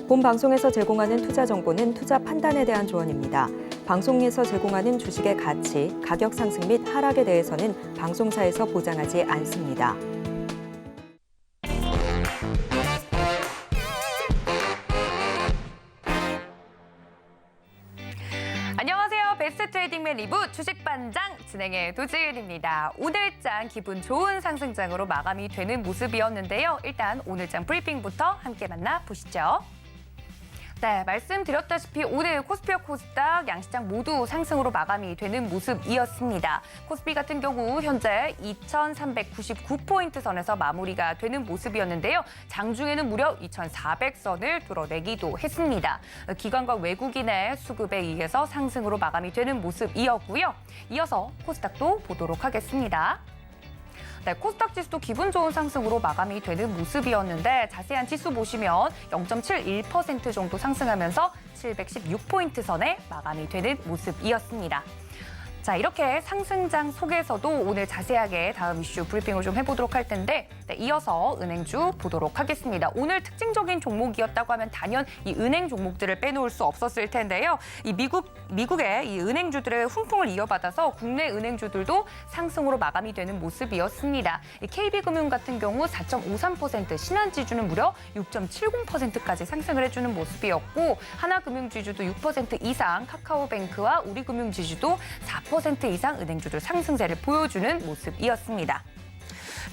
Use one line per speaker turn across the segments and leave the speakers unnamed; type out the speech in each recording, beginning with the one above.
본 방송에서 제공하는 투자 정보는 투자 판단에 대한 조언입니다. 방송에서 제공하는 주식의 가치, 가격 상승 및 하락에 대해서는 방송사에서 보장하지 않습니다.
안녕하세요. 베스트 트레이딩맨 리브 주식반장 진행의 도지은입니다. 오늘장 기분 좋은 상승장으로 마감이 되는 모습이었는데요. 일단 오늘장 브리핑부터 함께 만나보시죠. 네, 말씀드렸다시피 오늘 코스피와 코스닥 양시장 모두 상승으로 마감이 되는 모습이었습니다. 코스피 같은 경우 현재 2,399포인트 선에서 마무리가 되는 모습이었는데요. 장중에는 무려 2,400선을 뚫어내기도 했습니다. 기관과 외국인의 수급에 의해서 상승으로 마감이 되는 모습이었고요. 이어서 코스닥도 보도록 하겠습니다. 네, 코스닥 지수도 기분 좋은 상승으로 마감이 되는 모습이었는데 자세한 지수 보시면 0.71% 정도 상승하면서 716포인트 선에 마감이 되는 모습이었습니다. 자, 이렇게 상승장 속에서도 오늘 자세하게 다음 이슈 브리핑을 좀 해보도록 할 텐데 이어서 은행주 보도록 하겠습니다. 오늘 특징적인 종목이었다고 하면 단연 이 은행 종목들을 빼놓을 수 없었을 텐데요. 이 미국의 이 은행주들의 훈풍을 이어받아서 국내 은행주들도 상승으로 마감이 되는 모습이었습니다. 이 KB금융 같은 경우 4.53%, 신한지주는 무려 6.70%까지 상승을 해주는 모습이었고 하나금융지주도 6% 이상, 카카오뱅크와 우리금융지주도 4% 이상 은행주들 상승세를 보여주는 모습이었습니다.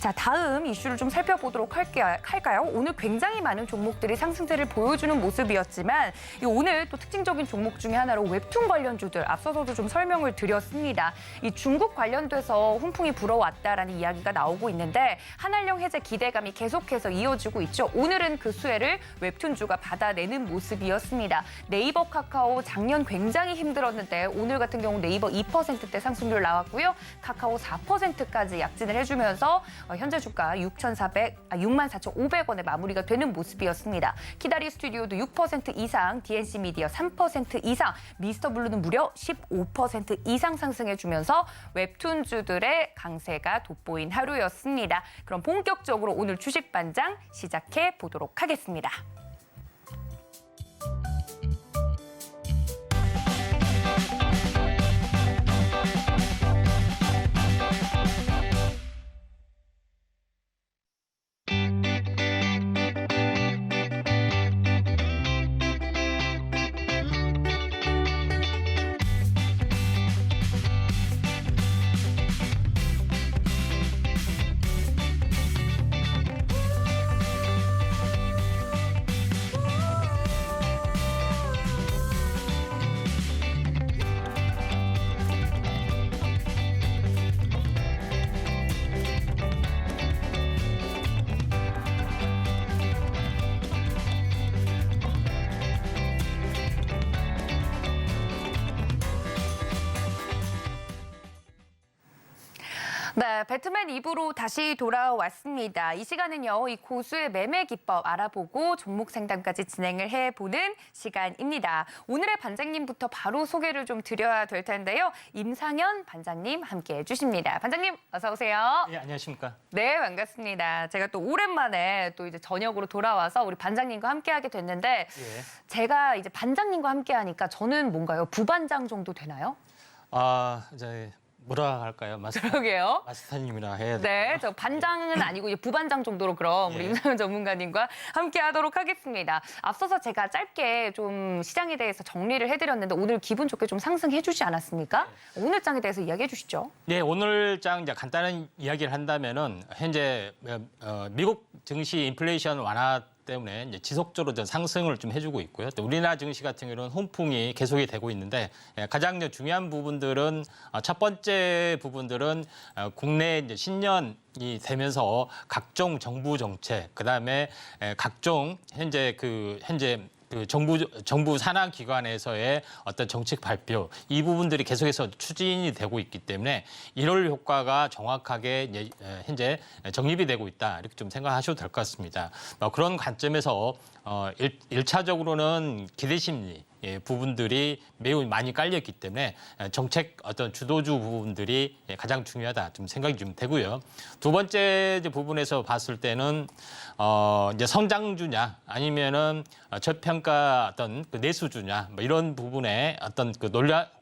자, 다음 이슈를 좀 살펴보도록 할까요? 오늘 굉장히 많은 종목들이 상승세를 보여주는 모습이었지만 오늘 또 특징적인 종목 중에 하나로 웹툰 관련주들 앞서서도 좀 설명을 드렸습니다. 이 중국 관련돼서 훈풍이 불어왔다라는 이야기가 나오고 있는데 한한령 해제 기대감이 계속해서 이어지고 있죠. 오늘은 그 수혜를 웹툰주가 받아내는 모습이었습니다. 네이버, 카카오 작년 굉장히 힘들었는데 오늘 같은 경우 네이버 2%대 상승률 나왔고요. 카카오 4%까지 약진을 해주면서 현재 주가 64,500원에 마무리가 되는 모습이었습니다. 키다리 스튜디오도 6% 이상, DNC 미디어 3% 이상, 미스터블루는 무려 15% 이상 상승해주면서 웹툰주들의 강세가 돋보인 하루였습니다. 그럼 본격적으로 오늘 주식반장 시작해 보도록 하겠습니다. 네, 배트맨 2부로 다시 돌아왔습니다. 이 시간은요, 이 고수의 매매 기법 알아보고 종목 상담까지 진행을 해보는 시간입니다. 오늘의 반장님부터 바로 소개를 좀 드려야 될 텐데요. 임상현 반장님 함께 해주십니다. 반장님, 어서 오세요.
예, 안녕하십니까.
네, 반갑습니다. 제가 또 오랜만에 또 이제 저녁으로 돌아와서 우리 반장님과 함께하게 됐는데 제가 이제 반장님과 함께하니까 저는 뭔가요? 부반장 정도 되나요?
이제 뭐라 할까요?
그러게요.
마스터님이라 해야 돼요.
네, 저 반장은 아니고 이제 부반장 정도로 그럼 우리 임상현 전문가님과 함께하도록 하겠습니다. 앞서서 제가 짧게 좀 시장에 대해서 정리를 해드렸는데 오늘 기분 좋게 좀 상승해주지 않았습니까? 오늘 장에 대해서 이야기해 주시죠.
네, 오늘 장 이제 간단한 이야기를 한다면은 현재 미국 증시 인플레이션 완화 때문에 이제 지속적으로 좀 상승을 좀 해주고 있고요. 또 우리나라 증시 같은 경우는 훈풍이 계속이 되고 있는데 가장 중요한 부분들은 첫 번째 부분들은 국내 이제 신년이 되면서 각종 정부 정책, 그다음에 각종 현재 그 정부 산하 기관에서의 어떤 정책 발표 이 부분들이 계속해서 추진이 되고 있기 때문에 1월 효과가 정확하게 현재 정립이 되고 있다 이렇게 좀 생각하셔도 될 것 같습니다. 그런 관점에서 1차적으로는 기대 심리 부분들이 매우 많이 깔렸기 때문에 정책 어떤 주도주 부분들이 가장 중요하다 좀 생각이 좀 되고요. 두 번째 이제 부분에서 봤을 때는 이제 성장주냐 아니면은 저평가 어떤 그 내수주냐 뭐 이런 부분에 어떤 그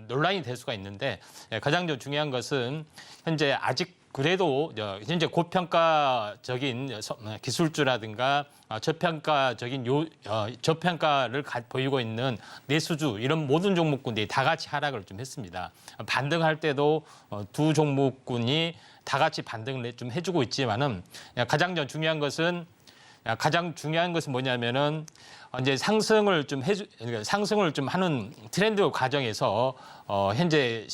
논란이 될 수가 있는데 가장 중요한 것은 현재 아직 그래도 현재 고평가적인 기술주라든가 저평가적인 저평가를 보이고 있는 내수주 이런 모든 종목군들이 다 같이 하락을 좀 했습니다. 반등할 때도 두 종목군이 다 같이 반등을 좀 해주고 있지만은 가장 중요한 것은 뭐냐면은 이제 상승을 좀 하는 트렌드 과정에서 현재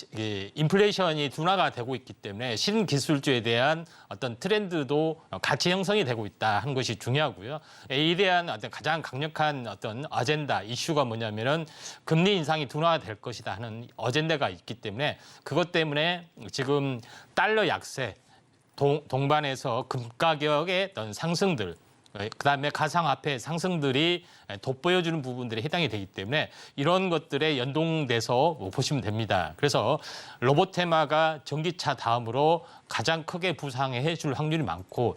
인플레이션이 둔화가 되고 있기 때문에 신기술주에 대한 어떤 트렌드도 가치 형성이 되고 있다 하는 것이 중요하고요. 이에 대한 어떤 가장 강력한 어떤 어젠다 이슈가 뭐냐면은 금리 인상이 둔화될 것이다 하는 어젠다가 있기 때문에 그것 때문에 지금 달러 약세 동반해서 금 가격의 어떤 상승들 그다음에 가상화폐 상승들이 돋보여주는 부분들이 해당이 되기 때문에 이런 것들에 연동돼서 보시면 됩니다. 그래서 로봇테마가 전기차 다음으로 가장 크게 부상해 줄 확률이 많고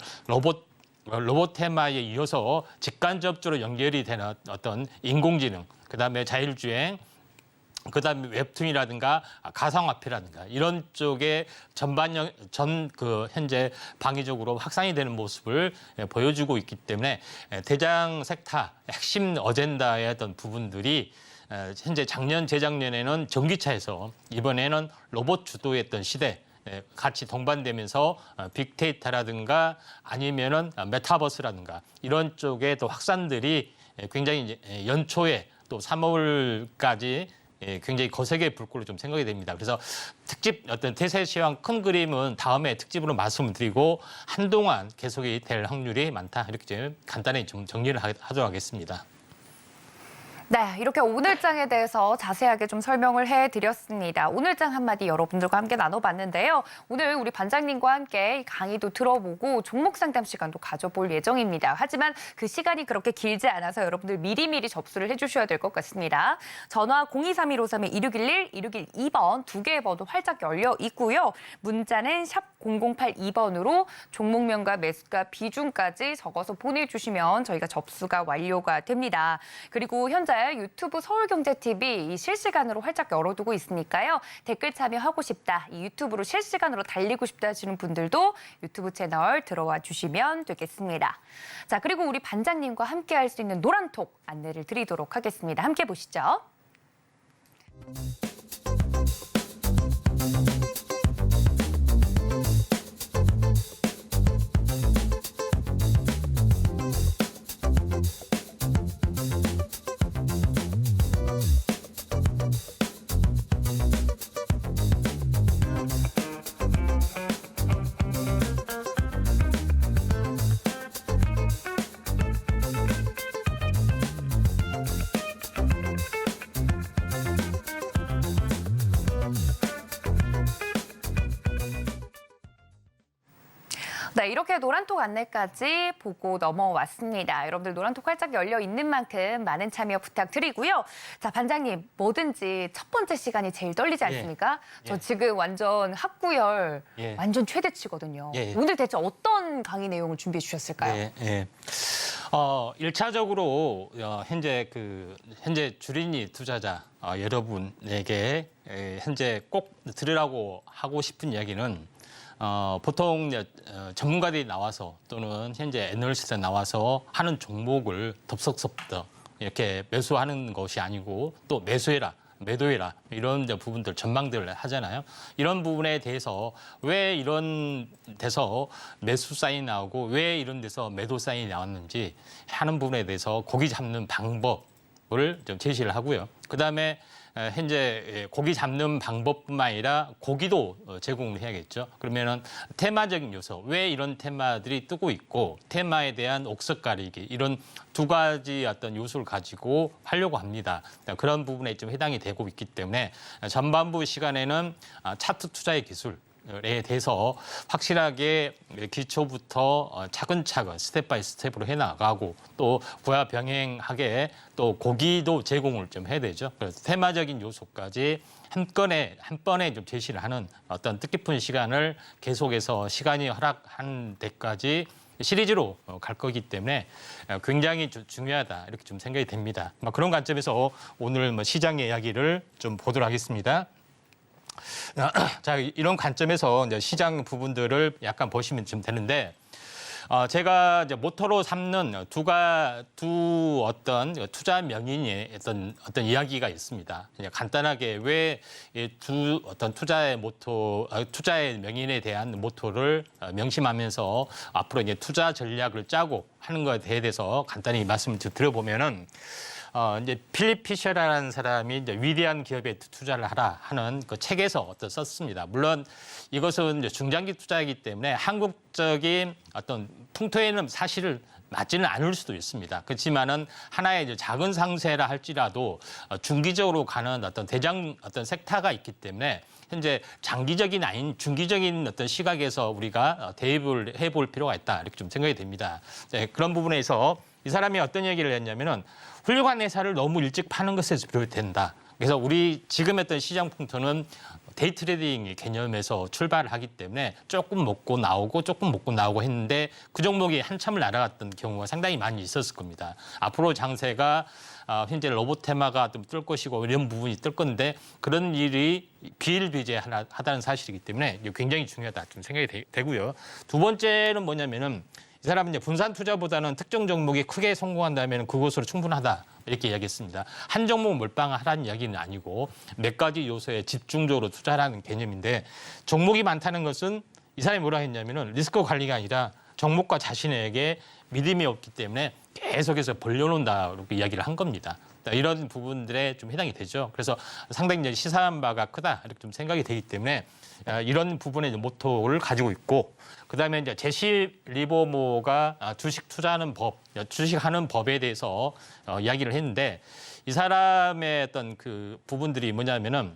로봇테마에 이어서 직간접적으로 연결이 되는 어떤 인공지능, 그다음에 자율주행, 그다음에 웹툰이라든가 가상화폐라든가 이런 쪽에 현재 방위적으로 확산이 되는 모습을 보여주고 있기 때문에 대장 섹터 핵심 어젠다의 어떤 부분들이 현재 작년 재작년에는 전기차에서 이번에는 로봇 주도의 어떤 시대 같이 동반되면서 빅데이터라든가 아니면은 메타버스라든가 이런 쪽의 또 확산들이 굉장히 연초에 또 3월까지 굉장히 거세게 불 걸로 좀 생각이 됩니다. 그래서 특집 어떤 대세 시황 큰 그림은 다음에 특집으로 말씀을 드리고 한동안 계속이 될 확률이 많다. 이렇게 간단히 좀 정리를 하도록 하겠습니다.
네, 이렇게 오늘장에 대해서 자세하게 좀 설명을 해드렸습니다. 오늘장 한마디 여러분들과 함께 나눠봤는데요. 오늘 우리 반장님과 함께 강의도 들어보고 종목 상담 시간도 가져볼 예정입니다. 하지만 그 시간이 그렇게 길지 않아서 여러분들 미리미리 접수를 해주셔야 될 것 같습니다. 전화 023153-2611, 2612번 두 개의 번호 활짝 열려 있고요. 문자는 샵 0082번으로 종목명과 매수가 비중까지 적어서 보내주시면 저희가 접수가 완료가 됩니다. 그리고 현재 유튜브 서울경제TV 실시간으로 활짝 열어두고 있으니까요. 댓글 참여하고 싶다, 이 유튜브로 실시간으로 달리고 싶다 하시는 분들도 유튜브 채널 들어와 주시면 되겠습니다. 자, 그리고 우리 반장님과 함께 할 수 있는 노란톡 안내를 드리도록 하겠습니다. 함께 보시죠. 네, 이렇게 노란톡 안내까지 보고 넘어왔습니다. 여러분들 노란톡 활짝 열려 있는 만큼 많은 참여 부탁드리고요. 자, 반장님, 뭐든지 첫 번째 시간이 제일 떨리지 않습니까? 저 지금 완전 학구열 완전 최대치거든요. 오늘 대체 어떤 강의 내용을 준비해 주셨을까요?
1차적으로 현재 주린이 투자자 여러분에게 현재 꼭 들으라고 하고 싶은 이야기는 보통 전문가들이 나와서 또는 현재 애널리스트가 나와서 하는 종목을 덥석덥석 이렇게 매수하는 것이 아니고 또 매도해라 이런 부분들 전망들을 하잖아요. 이런 부분에 대해서 왜 이런 데서 매수 사인이 나오고 왜 이런 데서 매도 사인이 나왔는지 하는 부분에 대해서 고기 잡는 방법을 좀 제시를 하고요. 그다음에 현재 고기 잡는 방법뿐만 아니라 고기도 제공을 해야겠죠. 그러면은 테마적인 요소, 왜 이런 테마들이 뜨고 있고 테마에 대한 옥석 가리기 이런 두 가지 어떤 요소를 가지고 하려고 합니다. 그런 부분에 좀 해당이 되고 있기 때문에 전반부 시간에는 차트 투자의 기술, 대해서 확실하게 기초부터 차근차근 스텝 바이 스텝으로 해나가고 또 부하 병행하게 또 고기도 제공을 좀 해야 되죠. 그래서 테마적인 요소까지 한 번에 좀 제시를 하는 어떤 뜻깊은 시간을 계속해서 시간이 허락한 데까지 시리즈로 갈 거기 때문에 굉장히 중요하다 이렇게 좀 생각이 됩니다. 그런 관점에서 오늘 시장 이야기를 좀 보도록 하겠습니다. 자, 이런 관점에서 이제 시장 부분들을 약간 보시면 좀 되는데, 제가 이제 모토로 삼는 두 어떤 투자 명인의 어떤 이야기가 있습니다. 그냥 간단하게 왜 두 어떤 투자의 명인에 대한 모토를 명심하면서 앞으로 이제 투자 전략을 짜고 하는 것에 대해서 간단히 말씀을 드려보면은. 이제 필립 피셔라는 사람이 이제 위대한 기업에 투자를 하라 하는 그 책에서 썼습니다. 물론 이것은 이제 중장기 투자이기 때문에 한국적인 어떤 풍토에는 사실을 맞지는 않을 수도 있습니다. 그렇지만은 하나의 이제 작은 상세라 할지라도 중기적으로 가는 어떤 어떤 섹터가 있기 때문에 현재 장기적인 아닌 중기적인 어떤 시각에서 우리가 대입을 해볼 필요가 있다 이렇게 좀 생각이 됩니다. 네, 그런 부분에서 이 사람이 어떤 얘기를 했냐면은 훌륭한 회사를 너무 일찍 파는 것에서 비롯된다. 그래서 우리 지금 했던 시장 풍토는 데이 트레이딩 개념에서 출발을 하기 때문에 조금 먹고 나오고 조금 먹고 나오고 했는데 그 종목이 한참을 날아갔던 경우가 상당히 많이 있었을 겁니다. 앞으로 장세가 현재 로봇 테마가 좀 뜰 것이고 이런 부분이 뜰 건데 그런 일이 비일비재하다는 사실이기 때문에 굉장히 중요하다 좀 생각이 되고요. 두 번째는 뭐냐면은 이 사람은 이제 분산 투자보다는 특정 종목이 크게 성공한다면 그것으로 충분하다 이렇게 이야기했습니다. 한 종목 몰빵하라는 이야기는 아니고 몇 가지 요소에 집중적으로 투자하라는 개념인데 종목이 많다는 것은 이 사람이 뭐라 했냐면은 리스크 관리가 아니라 종목과 자신에게 믿음이 없기 때문에 계속해서 벌려놓는다 이렇게 이야기를 한 겁니다. 이런 부분들에 좀 해당이 되죠. 그래서 상당히 이제 시사한 바가 크다 이렇게 좀 생각이 되기 때문에 이런 부분의 모토를 가지고 있고 그다음에 이제 제시 리버모가 주식 투자하는 법, 주식하는 법에 대해서 이야기를 했는데 이 사람의 어떤 그 부분들이 뭐냐면은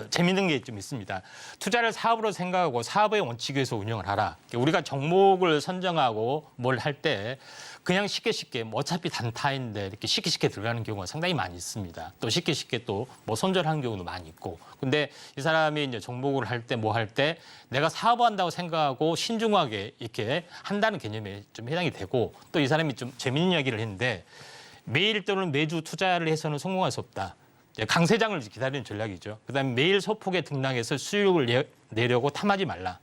재밌는 게 좀 있습니다. 투자를 사업으로 생각하고 사업의 원칙에서 운영을 하라. 우리가 종목을 선정하고 뭘 할 때 그냥 쉽게 뭐 어차피 단타인데 이렇게 쉽게 들어가는 경우가 상당히 많이 있습니다. 또 쉽게 또 뭐 손절하는 경우도 많이 있고. 근데 이 사람이 이제 종목을 할 때 뭐 할 때 내가 사업한다고 생각하고 신중하게 이렇게 한다는 개념에 좀 해당이 되고 또 이 사람이 좀 재밌는 이야기를 했는데 매일 또는 매주 투자를 해서는 성공할 수 없다. 강세장을 기다리는 전략이죠. 그다음에 매일 소폭의 등락해서 수익을 내려고 탐하지 말라.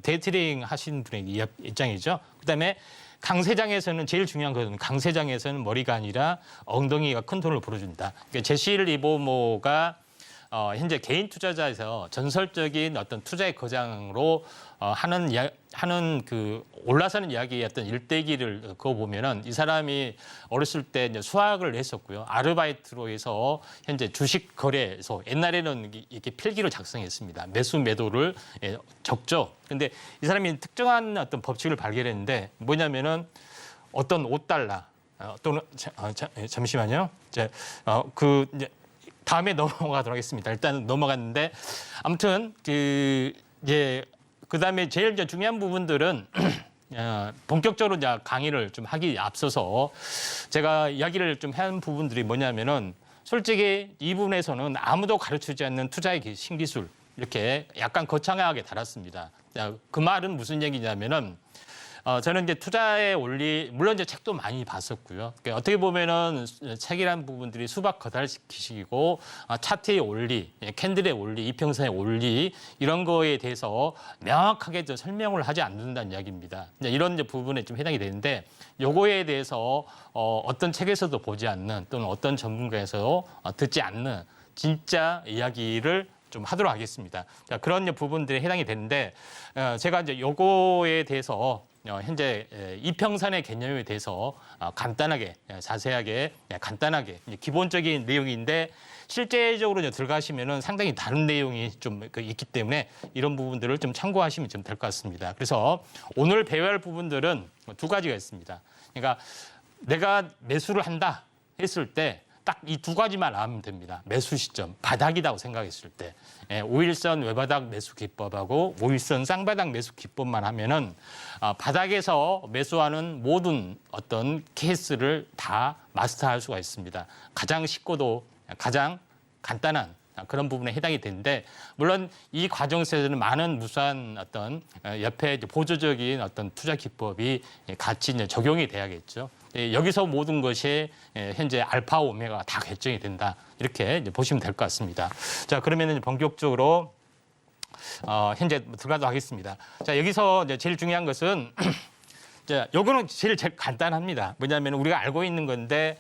데이트레이딩 하시는 분의 입장이죠. 그다음에 강세장에서는 제일 중요한 것은 강세장에서는 머리가 아니라 엉덩이가 큰 돈을 벌어준다. 그러니까 제시 리버모가 현재 개인 투자자에서 전설적인 어떤 투자의 거장으로 하는 그 올라서는 이야기의 어떤 일대기를 그거 보면은 이 사람이 어렸을 때 이제 수학을 했었고요. 아르바이트로 해서 현재 주식 거래에서 옛날에는 이렇게 필기를 작성했습니다. 매수 매도를 적죠. 근데 이 사람이 특정한 어떤 법칙을 발견했는데 뭐냐면은 어떤 $5 또는 잠시만요. 이제 이제 다음에 넘어가도록 하겠습니다. 일단 넘어갔는데 아무튼 그다음에 제일 이제 중요한 부분들은 본격적으로 이제 강의를 좀 하기 앞서서 제가 이야기를 좀 한 부분들이 뭐냐면은 솔직히 이 부분에서는 아무도 가르치지 않는 투자의 신기술 이렇게 약간 거창하게 달았습니다. 그 말은 무슨 얘기냐면은 저는 이제 투자의 원리, 물론 이제 책도 많이 봤었고요. 그러니까 어떻게 보면은 책이란 부분들이 수박 거달기식이고 차트의 원리, 캔들의 원리, 이평선의 원리 이런 거에 대해서 명확하게 설명을 하지 않는다는 이야기입니다. 이런 이제 부분에 좀 해당이 되는데 요거에 대해서 어떤 책에서도 보지 않는 또는 어떤 전문가에서 듣지 않는 진짜 이야기를 좀 하도록 하겠습니다. 자, 그런 부분들이 해당이 되는데 제가 이제 요거에 대해서 현재 이평선의 개념에 대해서 간단하게 자세하게 간단하게 기본적인 내용인데 실제적으로 이제 들어가시면은 상당히 다른 내용이 좀 있기 때문에 이런 부분들을 좀 참고하시면 좀 될 것 같습니다. 그래서 오늘 배워야 할 부분들은 두 가지가 있습니다. 그러니까 내가 매수를 한다 했을 때 딱 이 두 가지만 알면 됩니다. 매수 시점, 바닥이라고 생각했을 때. 5일선 외바닥 매수 기법하고 5일선 쌍바닥 매수 기법만 하면은 바닥에서 매수하는 모든 어떤 케이스를 다 마스터할 수가 있습니다. 가장 쉽고도 가장 간단한 그런 부분에 해당이 되는데, 물론 이 과정 속에서는 많은 무수한 어떤 옆에 이제 보조적인 어떤 투자 기법이 같이 이제 적용이 돼야겠죠. 여기서 모든 것이 현재 알파 오메가가 다 결정이 된다, 이렇게 이제 보시면 될 것 같습니다. 자, 그러면은 본격적으로 현재 들어가도록 하겠습니다. 자, 여기서 이제 제일 중요한 것은 자, 요거는 제일 간단합니다. 뭐냐면 우리가 알고 있는 건데,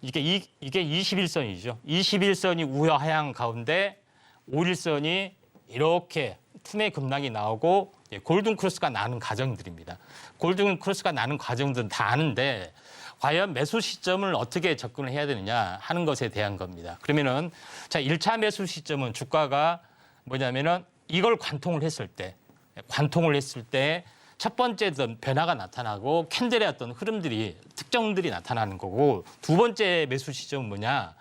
이게 21선이죠. 21선이 우하향 가운데 5일선이 이렇게 틈의 급락이 나오고 골든 크로스가 나는 과정들입니다. 골든 크로스가 나는 과정들은 다 아는데, 과연 매수 시점을 어떻게 접근을 해야 되느냐 하는 것에 대한 겁니다. 그러면은 자, 1차 매수 시점은 주가가 뭐냐면은 이걸 관통을 했을 때 첫 번째 어떤 변화가 나타나고 캔들의 어떤 흐름들이, 특정들이 나타나는 거고, 두 번째 매수 시점은 뭐냐?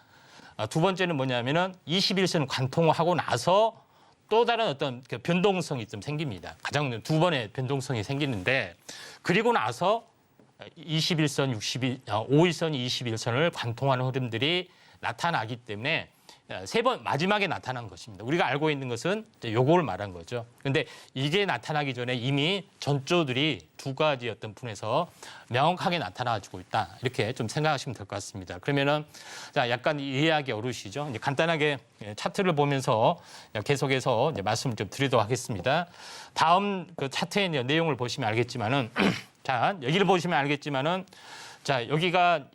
두 번째는 뭐냐면은 21선 관통을 하고 나서 또 다른 어떤 변동성이 좀 생깁니다. 가장 두 번의 변동성이 생기는데, 그리고 나서 5일선 21선을 관통하는 흐름들이 나타나기 때문에 세 번 마지막에 나타난 것입니다. 우리가 알고 있는 것은 요걸 말한 거죠. 그런데 이게 나타나기 전에 이미 전조들이 두 가지 어떤 분에서 명확하게 나타나지고 있다, 이렇게 좀 생각하시면 될 것 같습니다. 그러면은 자, 약간 이해하기 어려우시죠? 이제 간단하게 차트를 보면서 계속해서 이제 말씀을 좀 드리도록 하겠습니다. 다음 그 차트의 내용을 보시면 알겠지만은 자, 여기를 보시면 알겠지만은 자, 여기가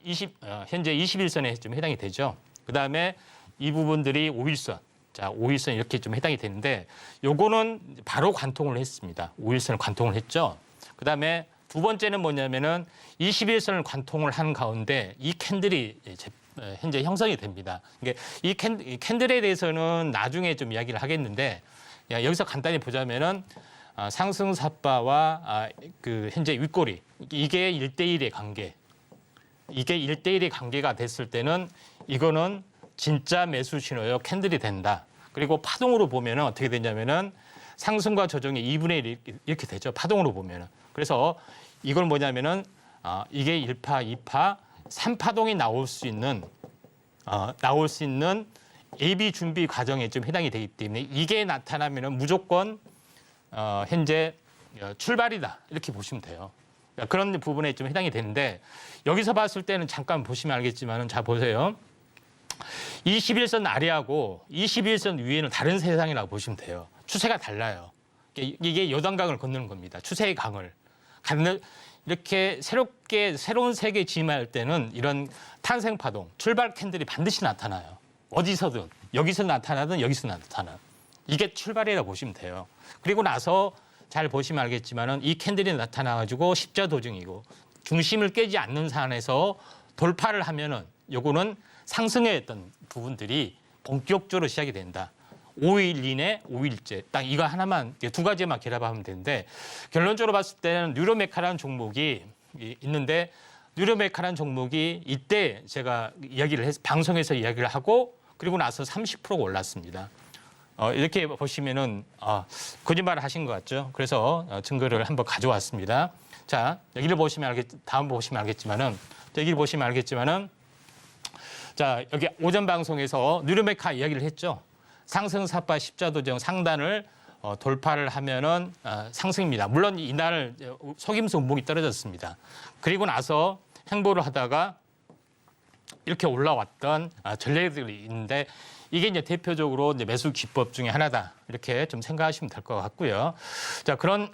현재 21선에 좀 해당이 되죠. 그다음에 이 부분들이 5일선. 자, 5일선 이렇게 좀 해당이 되는데, 요거는 바로 관통을 했습니다. 5일선을 관통을 했죠. 그다음에 두 번째는 뭐냐면은 21선을 관통을 한 가운데 이 캔들이 현재 형성이 됩니다. 이게 이 캔들에 대해서는 나중에 좀 이야기를 하겠는데, 여기서 간단히 보자면은 상승사바와 그 현재 윗꼬리, 이게 1대1의 관계. 이게 1대1의 관계가 됐을 때는 이거는 진짜 매수 신호요, 캔들이 된다. 그리고 파동으로 보면은 어떻게 되냐면은 상승과 조정이 2분의 1 이렇게 되죠. 파동으로 보면은. 그래서 이걸 뭐냐면은 이게 1파, 2파, 3파동이 나올 수 있는 AB 준비 과정에 좀 해당이 되기 때문에 이게 나타나면은 무조건 현재 출발이다, 이렇게 보시면 돼요. 그런 부분에 좀 해당이 되는데, 여기서 봤을 때는 잠깐 보시면 알겠지만은, 자, 보세요. 21선 아래하고 21선 위에는 다른 세상이라고 보시면 돼요. 추세가 달라요. 이게 요단강을 건너는 겁니다. 추세의 강을. 이렇게 새로운 세계에 진입할 때는 이런 탄생파동, 출발 캔들이 반드시 나타나요. 어디서든, 여기서 나타나든 여기서 나타나. 이게 출발이라고 보시면 돼요. 그리고 나서 잘 보시면 알겠지만은 이 캔들이 나타나가지고 십자 도중이고, 중심을 깨지 않는 산에서 돌파를 하면은 요거는 상승의 어떤 부분들이 본격적으로 시작이 된다. 5일 이내 5일째. 딱 이거 하나만, 두 가지만 결합하면 되는데, 결론적으로 봤을 때는 뉴로메카라는 종목이 있는데, 뉴로메카라는 종목이 이때 제가 방송에서 이야기를 하고, 그리고 나서 30%가 올랐습니다. 이렇게 보시면은 거짓말을 하신 것 같죠. 그래서 증거를 한번 가져왔습니다. 자, 다음 보시면 알겠지만은, 자, 여기 오전 방송에서 뉴로메카 이야기를 했죠. 상승사파 십자도정 상단을 돌파를 하면은 상승입니다. 물론 이날 속임수 운봉이 떨어졌습니다. 그리고 나서 행보를 하다가 이렇게 올라왔던 전례들이 있는데, 이게 이제 대표적으로 이제 매수 기법 중에 하나다, 이렇게 좀 생각하시면 될 것 같고요. 자, 그런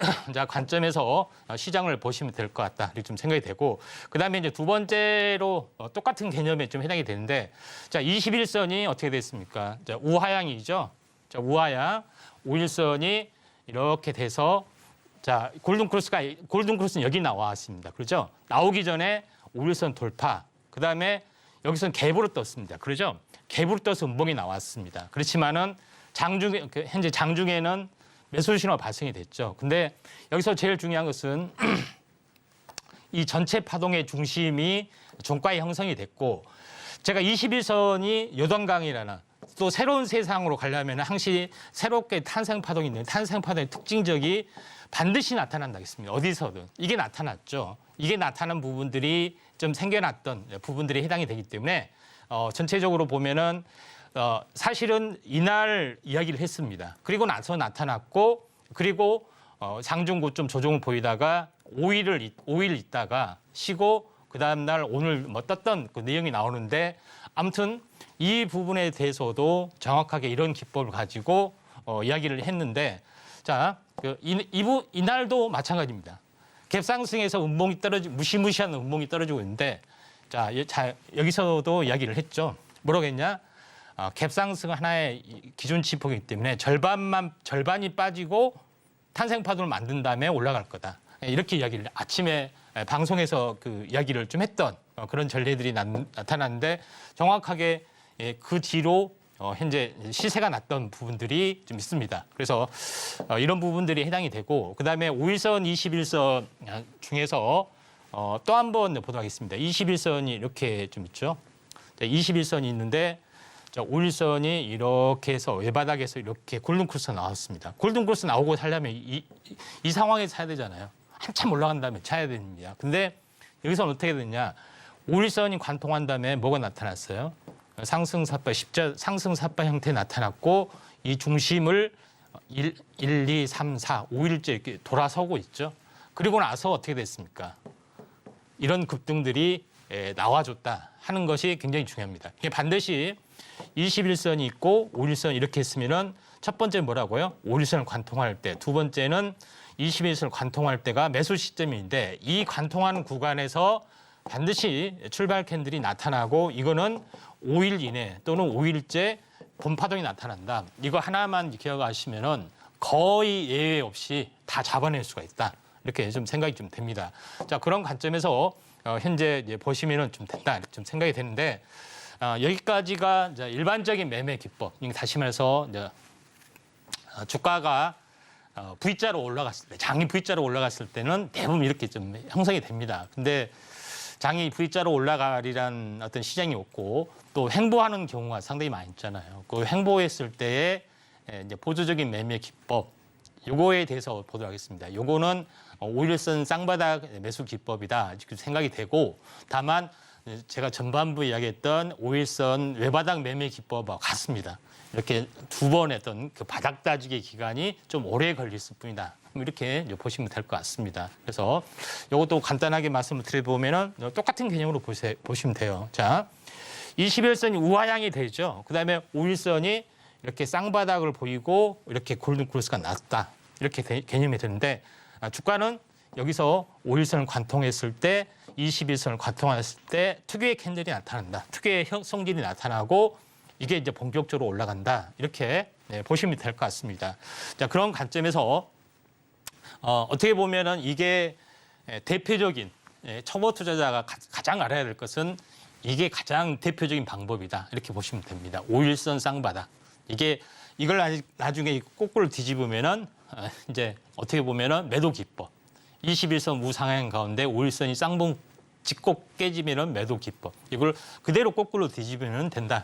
관점에서 시장을 보시면 될 것 같다, 이렇게 좀 생각이 되고, 그다음에 이제 두 번째로 똑같은 개념에 좀 해당이 되는데, 자, 21선이 어떻게 됐습니까? 자, 우하향이죠. 자, 우하향 5일선이 이렇게 돼서, 자, 골든크로스는 여기 나왔습니다. 그렇죠? 나오기 전에 5일선 돌파, 그다음에 여기서는 갭으로 떴습니다. 그렇죠? 갭으로 떠서 음봉이 나왔습니다. 그렇지만은 현재 장중에는 매수 신호가 발생이 됐죠. 근데 여기서 제일 중요한 것은 이 전체 파동의 중심이 종가에 형성이 됐고, 제가 21선이 요단강이라는 또 새로운 세상으로 가려면 항시 새롭게 탄생파동이 있는 탄생파동의 특징적이 반드시 나타난다 했습니다. 어디서든. 이게 나타났죠. 이게 나타난 부분들이 좀 생겨났던 부분들이 해당이 되기 때문에 전체적으로 보면은 사실은 이날 이야기를 했습니다. 그리고 나서 나타났고 그리고 장중고 좀 조정을 보이다가 5일 있다가 쉬고 그다음 날 오늘 뭐 떴던 그 내용이 나오는데 아무튼 이 부분에 대해서도 정확하게 이런 기법을 가지고 이야기를 했는데 자, 이날도 마찬가지입니다. 갭상승에서 운봉이 무시무시한 운봉이 떨어지고 있는데 자, 여기서도 이야기를 했죠. 뭐라고 했냐? 갭상승 하나의 기준치폭이기 때문에 절반이 빠지고 탄생파동을 만든 다음에 올라갈 거다. 이렇게 이야기를 아침에 방송에서 그 이야기를 좀 했던 그런 전례들이 나타났는데 정확하게 그 뒤로 현재 시세가 났던 부분들이 좀 있습니다. 그래서 이런 부분들이 해당이 되고 그다음에 5일선, 21선 중에서 또 한 번 보도록 하겠습니다. 21선이 이렇게 좀 있죠. 21선이 있는데 5일선이 이렇게 해서 외바닥에서 이렇게 골든크로스 나왔습니다. 골든크로스 나오고 살려면 이 상황에서 사야 되잖아요. 한참 올라간 다음에 차야 됩니다. 근데 여기서는 어떻게 됐냐. 5일선이 관통한 다음에 뭐가 나타났어요? 상승사파, 상승사파 형태 나타났고 이 중심을 1, 2, 3, 4, 5일째 이렇게 돌아서고 있죠. 그리고 나서 어떻게 됐습니까? 이런 급등들이 나와줬다 하는 것이 굉장히 중요합니다. 이게 반드시 21선이 있고 5일선 이렇게 했으면은 첫 번째 뭐라고요? 5일선을 관통할 때, 두 번째는 21선을 관통할 때가 매수 시점인데 이 관통하는 구간에서 반드시 출발 캔들이 나타나고 이거는 5일 이내 또는 5일째 본파동이 나타난다. 이거 하나만 기억하시면은 거의 예외 없이 다 잡아낼 수가 있다. 이렇게 좀 생각이 좀 됩니다. 자, 그런 관점에서 현재 이제 보시면은 좀 된다. 좀 생각이 되는데 여기까지가 이제 일반적인 매매 기법. 다시 말해서 이제 주가가 V자로 올라갔을 때, 장이 V자로 올라갔을 때는 대부분 이렇게 좀 형성이 됩니다. 근데 장이 V자로 올라가리란 어떤 시장이 없고 또 횡보하는 경우가 상당히 많이 있잖아요. 그 횡보했을 때의 이제 보조적인 매매 기법, 요거에 대해서 보도록 하겠습니다. 요거는 5일선 쌍바닥 매수 기법이다 이렇게 생각이 되고 다만 제가 전반부 이야기했던 5일선 외바닥 매매 기법과 같습니다. 이렇게 두 번 했던 그 바닥 따지기 기간이 좀 오래 걸릴 뿐이다. 이렇게 보시면 될 것 같습니다. 그래서 이것도 간단하게 말씀을 드려보면은 똑같은 개념으로 보시면 돼요. 자, 21선이 우하향이 되죠. 그다음에 5일선이 이렇게 쌍바닥을 보이고 이렇게 골든크로스가 났다. 이렇게 개념이 되는데 주가는 여기서 5일선을 관통했을 때 21선을 관통했을 때 특유의 캔들이 나타난다. 특유의 성질이 나타나고 이게 이제 본격적으로 올라간다. 이렇게 보시면 될 것 같습니다. 자, 그런 관점에서 어떻게 보면은 이게 대표적인 초보 투자자가 가장 알아야 될 것은 이게 가장 대표적인 방법이다. 이렇게 보시면 됩니다. 5일선 쌍바닥. 이걸 나중에 거꾸로 뒤집으면은 이제 어떻게 보면은 매도 기법. 21선 우상향 가운데 5일선이 쌍봉 짚고 깨지면은 매도 기법. 이걸 그대로 거꾸로 뒤집으면 된다.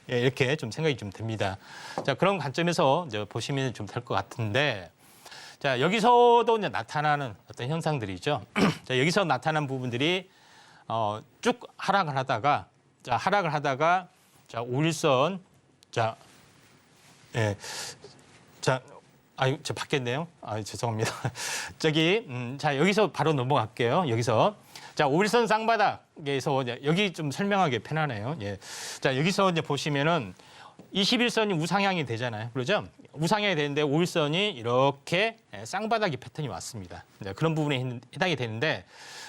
이렇게 좀 생각이 좀 됩니다. 자, 그런 관점에서 이제 보시면 좀 될 것 같은데, 자, 여기서도 이제 나타나는 어떤 현상들이죠. 자, 여기서 나타난 부분들이 쭉 하락을 하다가, 자, 자, 5일선, 자, 예, 자, 저 바뀌었네요. 죄송합니다. 자, 여기서 바로 넘어갈게요. 여기서. 자, 5일선 쌍바닥에서 여기 좀 설명하기 편하네요. 예. 자, 여기서 이제 보시면은 21선이 우상향이 되잖아요. 그러죠? 우상향이 되는데 5일선이 이렇게 쌍바닥의 패턴이 왔습니다. 그런 부분에 해당이 되는데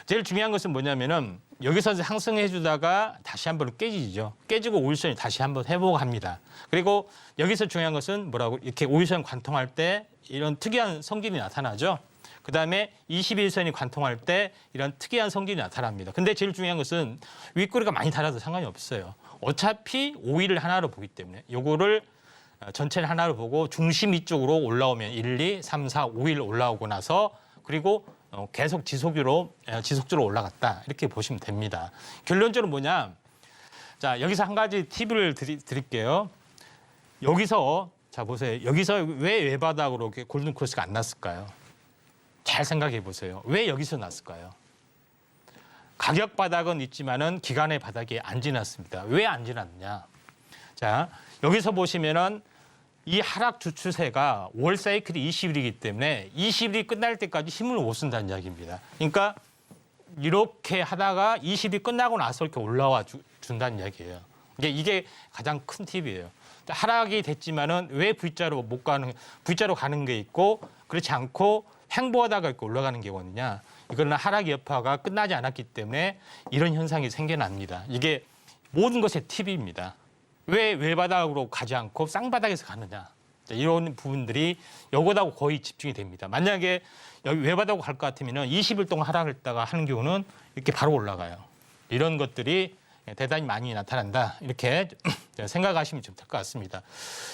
제일 중요한 것은 뭐냐면은 여기서 상승해 주다가 다시 한번 깨지죠. 깨지고 5일선이 다시 한번 회복합니다. 그리고 여기서 중요한 것은 뭐라고 이렇게 5일선 관통할 때 이런 특이한 성질이 나타나죠. 그다음에 21선이 관통할 때 이런 특이한 성질이 나타납니다. 근데 제일 중요한 것은 윗꼬리가 많이 달아도 상관이 없어요. 어차피 5일을 하나로 보기 때문에 요거를 전체를 하나로 보고 중심 이쪽으로 올라오면 1, 2, 3, 4, 5일 올라오고 나서 그리고 계속 지속적으로 올라갔다. 이렇게 보시면 됩니다. 결론적으로 뭐냐? 자, 여기서 한 가지 팁을 드릴게요. 여기서 자 보세요. 여기서 왜 외바닥으로 이렇게 골든 크로스가 안 났을까요? 잘 생각해 보세요. 왜 여기서 났을까요? 가격 바닥은 있지만은 기간의 바닥이 안 지났습니다. 왜 안 지났느냐? 자, 여기서 보시면은 이 하락 주추세가 월 사이클이 20일이기 때문에 20일이 끝날 때까지 힘을 못 쓴다는 이야기입니다. 그러니까 이렇게 하다가 20일 끝나고 나서 이렇게 올라와 준다는 이야기예요. 이게 가장 큰 팁이에요. 하락이 됐지만은 왜 V자로 못 가는 V자로 가는 게 있고 그렇지 않고 횡보하다가 이렇게 올라가는 경우냐? 이거는 하락 여파가 끝나지 않았기 때문에 이런 현상이 생겨납니다. 이게 모든 것의 팁입니다. 왜 외바닥으로 가지 않고 쌍바닥에서 가느냐? 이런 부분들이 요거하고 거의 집중이 됩니다. 만약에 여기 외바닥으로 갈 것 같으면 20일 동안 하락을 했다가 하는 경우는 이렇게 바로 올라가요. 이런 것들이 대단히 많이 나타난다. 이렇게 생각하시면 좀 될 것 같습니다.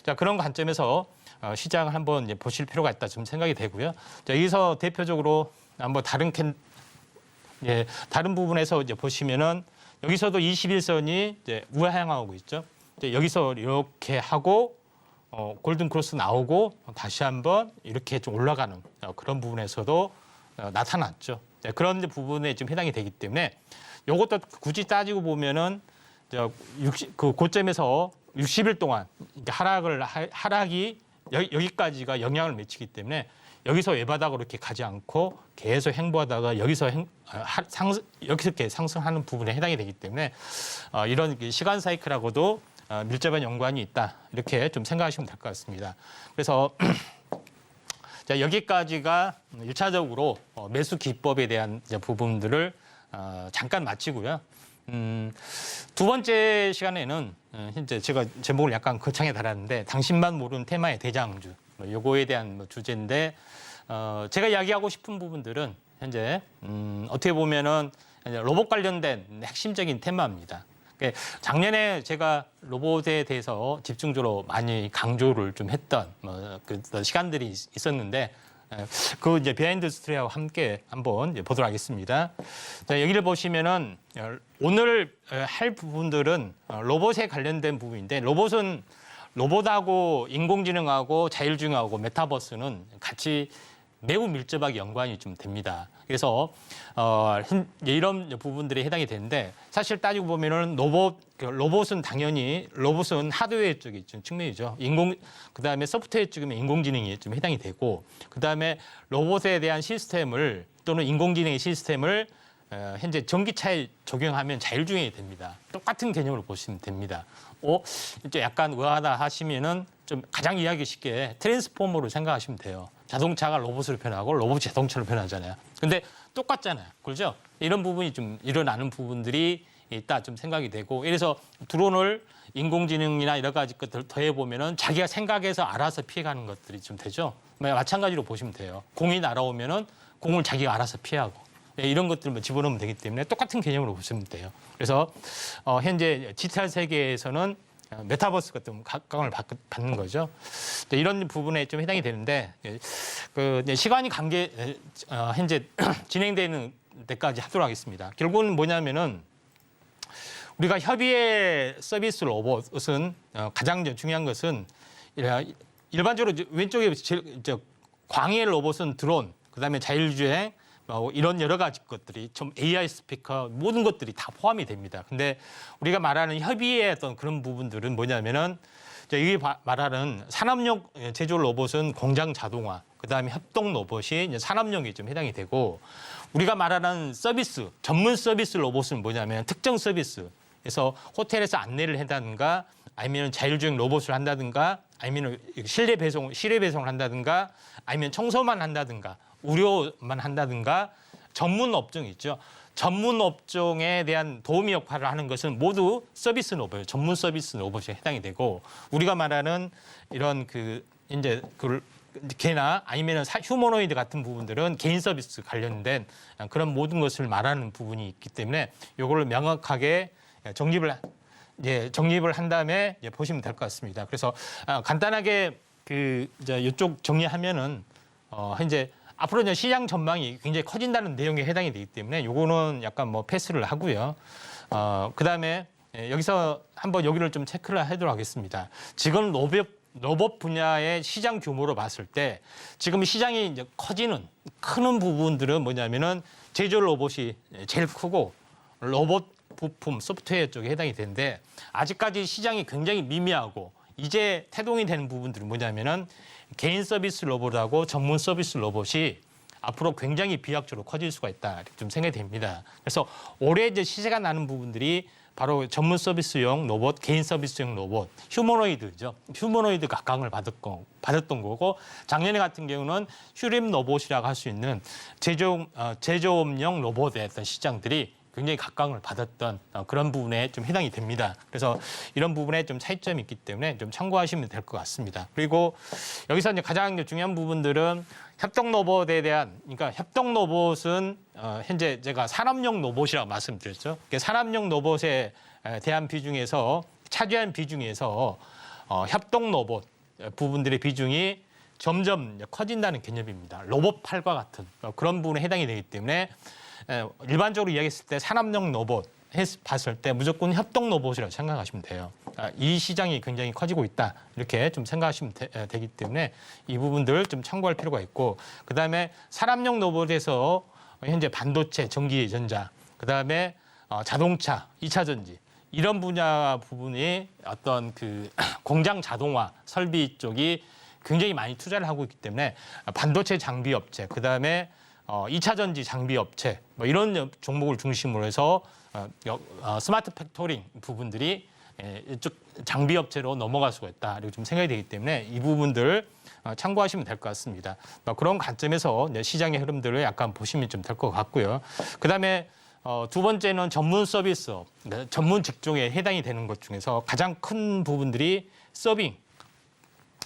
자, 그런 관점에서 시장을 한번 이제 보실 필요가 있다 좀 생각이 되고요. 자, 여기서 대표적으로 한번 다른 부분에서 이제 보시면은 여기서도 21선이 이제 우하향하고 있죠. 이제 여기서 이렇게 하고 골든 크로스 나오고 다시 한번 이렇게 좀 올라가는 그런 부분에서도 나타났죠. 그런 부분에 좀 해당이 되기 때문에 이것도 굳이 따지고 보면은 그 고점에서 60일 동안 하락이 여기까지가 영향을 미치기 때문에 여기서 외바닥으로 이렇게 가지 않고 계속 횡보하다가 여기서 이렇게 상승하는 부분에 해당이 되기 때문에 이런 시간 사이클하고도 밀접한 연관이 있다. 이렇게 좀 생각하시면 될 것 같습니다. 그래서 자, 여기까지가 1차적으로 매수 기법에 대한 부분들을 잠깐 마치고요. 두 번째 시간에는 현재 제가 제목을 약간 거창에 달았는데 당신만 모르는 테마의 대장주 요거에 대한 주제인데 제가 이야기하고 싶은 부분들은 현재 어떻게 보면은 로봇 관련된 핵심적인 테마입니다. 작년에 제가 로봇에 대해서 집중적으로 많이 강조를 좀 했던 그 시간들이 있었는데 그 이제 비하인드 스토리하고 함께 한번 보도록 하겠습니다. 자, 여기를 보시면은 오늘 할 부분들은 로봇에 관련된 부분인데 로봇하고 인공지능하고 자율주행하고 메타버스는 같이 매우 밀접하게 연관이 좀 됩니다. 그래서 이런 부분들이 해당이 되는데 사실 따지고 보면은 로봇은 당연히 하드웨어 쪽이 좀 측면이죠. 그다음에 소프트웨어 쪽이면 인공지능이 좀 해당이 되고 그다음에 로봇에 대한 시스템을 또는 인공지능의 시스템을 현재 전기차에 적용하면 자율주행이 됩니다. 똑같은 개념으로 보시면 됩니다. 이제 약간 의아하다 하시면은 좀 가장 이해하기 쉽게 트랜스포머로 생각하시면 돼요. 자동차가 로봇으로 변하고 로봇이 자동차로 변하잖아요. 근데 똑같잖아요. 그렇죠? 이런 부분이 좀 일어나는 부분들이 있다 좀 생각이 되고 그래서 드론을 인공지능이나 여러 가지 것들 더해보면은 자기가 생각해서 알아서 피해가는 것들이 좀 되죠. 마찬가지로 보시면 돼요. 공이 날아오면은 공을 자기가 알아서 피하고 이런 것들을 집어넣으면 되기 때문에 똑같은 개념으로 보시면 돼요. 그래서 현재 디지털 세계에서는 메타버스 같은 각광을 받는 거죠. 이런 부분에 좀 해당이 되는데 그 시간이 현재 진행되는 데까지 하도록 하겠습니다. 결국은 뭐냐면은 우리가 협의의 서비스 로봇은 가장 중요한 것은 일반적으로 왼쪽에 광의 로봇은 드론, 그다음에 자율주행 이런 여러 가지 것들이 좀 AI 스피커 모든 것들이 다 포함이 됩니다. 근데 우리가 말하는 협의의 어떤 그런 부분들은 뭐냐면은 이게 말하는 산업용 제조 로봇은 공장 자동화, 그다음에 협동 로봇이 이제 산업용이 좀 해당이 되고 우리가 말하는 서비스, 전문 서비스 로봇은 뭐냐면 특정 서비스. 그래서 호텔에서 안내를 한다든가 아니면 자율주행 로봇을 한다든가 아니면 실내 배송을 한다든가 아니면 청소만 한다든가 의료만 한다든가 전문 업종이 있죠. 전문 업종에 대한 도우미 역할을 하는 것은 모두 서비스 로봇, 전문 서비스 로봇에 해당이 되고 우리가 말하는 이런 개나 아니면 휴머노이드 같은 부분들은 개인 서비스 관련된 그런 모든 것을 말하는 부분이 있기 때문에 이거를 명확하게 정립을 한 다음에 보시면 될 것 같습니다. 그래서 간단하게 이쪽 정리하면은 현재 앞으로 이제 시장 전망이 굉장히 커진다는 내용에 해당이 되기 때문에 요거는 약간 패스를 하고요. 그다음에 여기서 한번 여기를 좀 체크를 하도록 하겠습니다. 지금 로봇 분야의 시장 규모로 봤을 때 지금 시장이 이제 크는 부분들은 뭐냐면은 제조 로봇이 제일 크고 로봇 부품, 소프트웨어 쪽에 해당이 되는데 아직까지 시장이 굉장히 미미하고 이제 태동이 되는 부분들은 뭐냐면은 개인 서비스 로봇하고 전문 서비스 로봇이 앞으로 굉장히 비약적으로 커질 수가 있다 이렇게 좀 생각이 됩니다. 그래서 올해 이제 시세가 나는 부분들이 바로 전문 서비스용 로봇, 개인 서비스용 로봇, 휴머노이드죠. 휴머노이드 각광을 받았던 거고 작년에 같은 경우는 휴림 로봇이라고 할 수 있는 제조업용 로봇의 어떤 시장들이 굉장히 각광을 받았던 그런 부분에 좀 해당이 됩니다. 그래서 이런 부분에 좀 차이점이 있기 때문에 좀 참고하시면 될 것 같습니다. 그리고 여기서 이제 가장 중요한 부분들은 협동 로봇에 대한, 그러니까 협동 로봇은 현재 제가 산업용 로봇이라고 말씀드렸죠. 산업용 로봇에 대한 비중에서 차지한 비중에서 협동 로봇 부분들의 비중이 점점 커진다는 개념입니다. 로봇팔과 같은 그런 부분에 해당이 되기 때문에 일반적으로 이야기했을 때 산업용 로봇 봤을 때 무조건 협동 로봇이라고 생각하시면 돼요. 이 시장이 굉장히 커지고 있다 이렇게 좀 생각하시면 되기 때문에 이 부분들 좀 참고할 필요가 있고 그다음에 산업용 로봇에서 현재 반도체, 전기전자, 그다음에 자동차, 2차 전지 이런 분야 부분이 어떤 그 공장 자동화 설비 쪽이 굉장히 많이 투자를 하고 있기 때문에 반도체 장비 업체, 그다음에 2차 전지 장비 업체 뭐 이런 종목을 중심으로 해서 스마트 팩토링 부분들이 이쪽 장비 업체로 넘어갈 수가 있다 이렇게 좀 생각이 되기 때문에 이 부분들 참고하시면 될 것 같습니다. 그런 관점에서 시장의 흐름들을 약간 보시면 좀 될 것 같고요. 그다음에 두 번째는 전문 서비스, 전문 직종에 해당이 되는 것 중에서 가장 큰 부분들이 서빙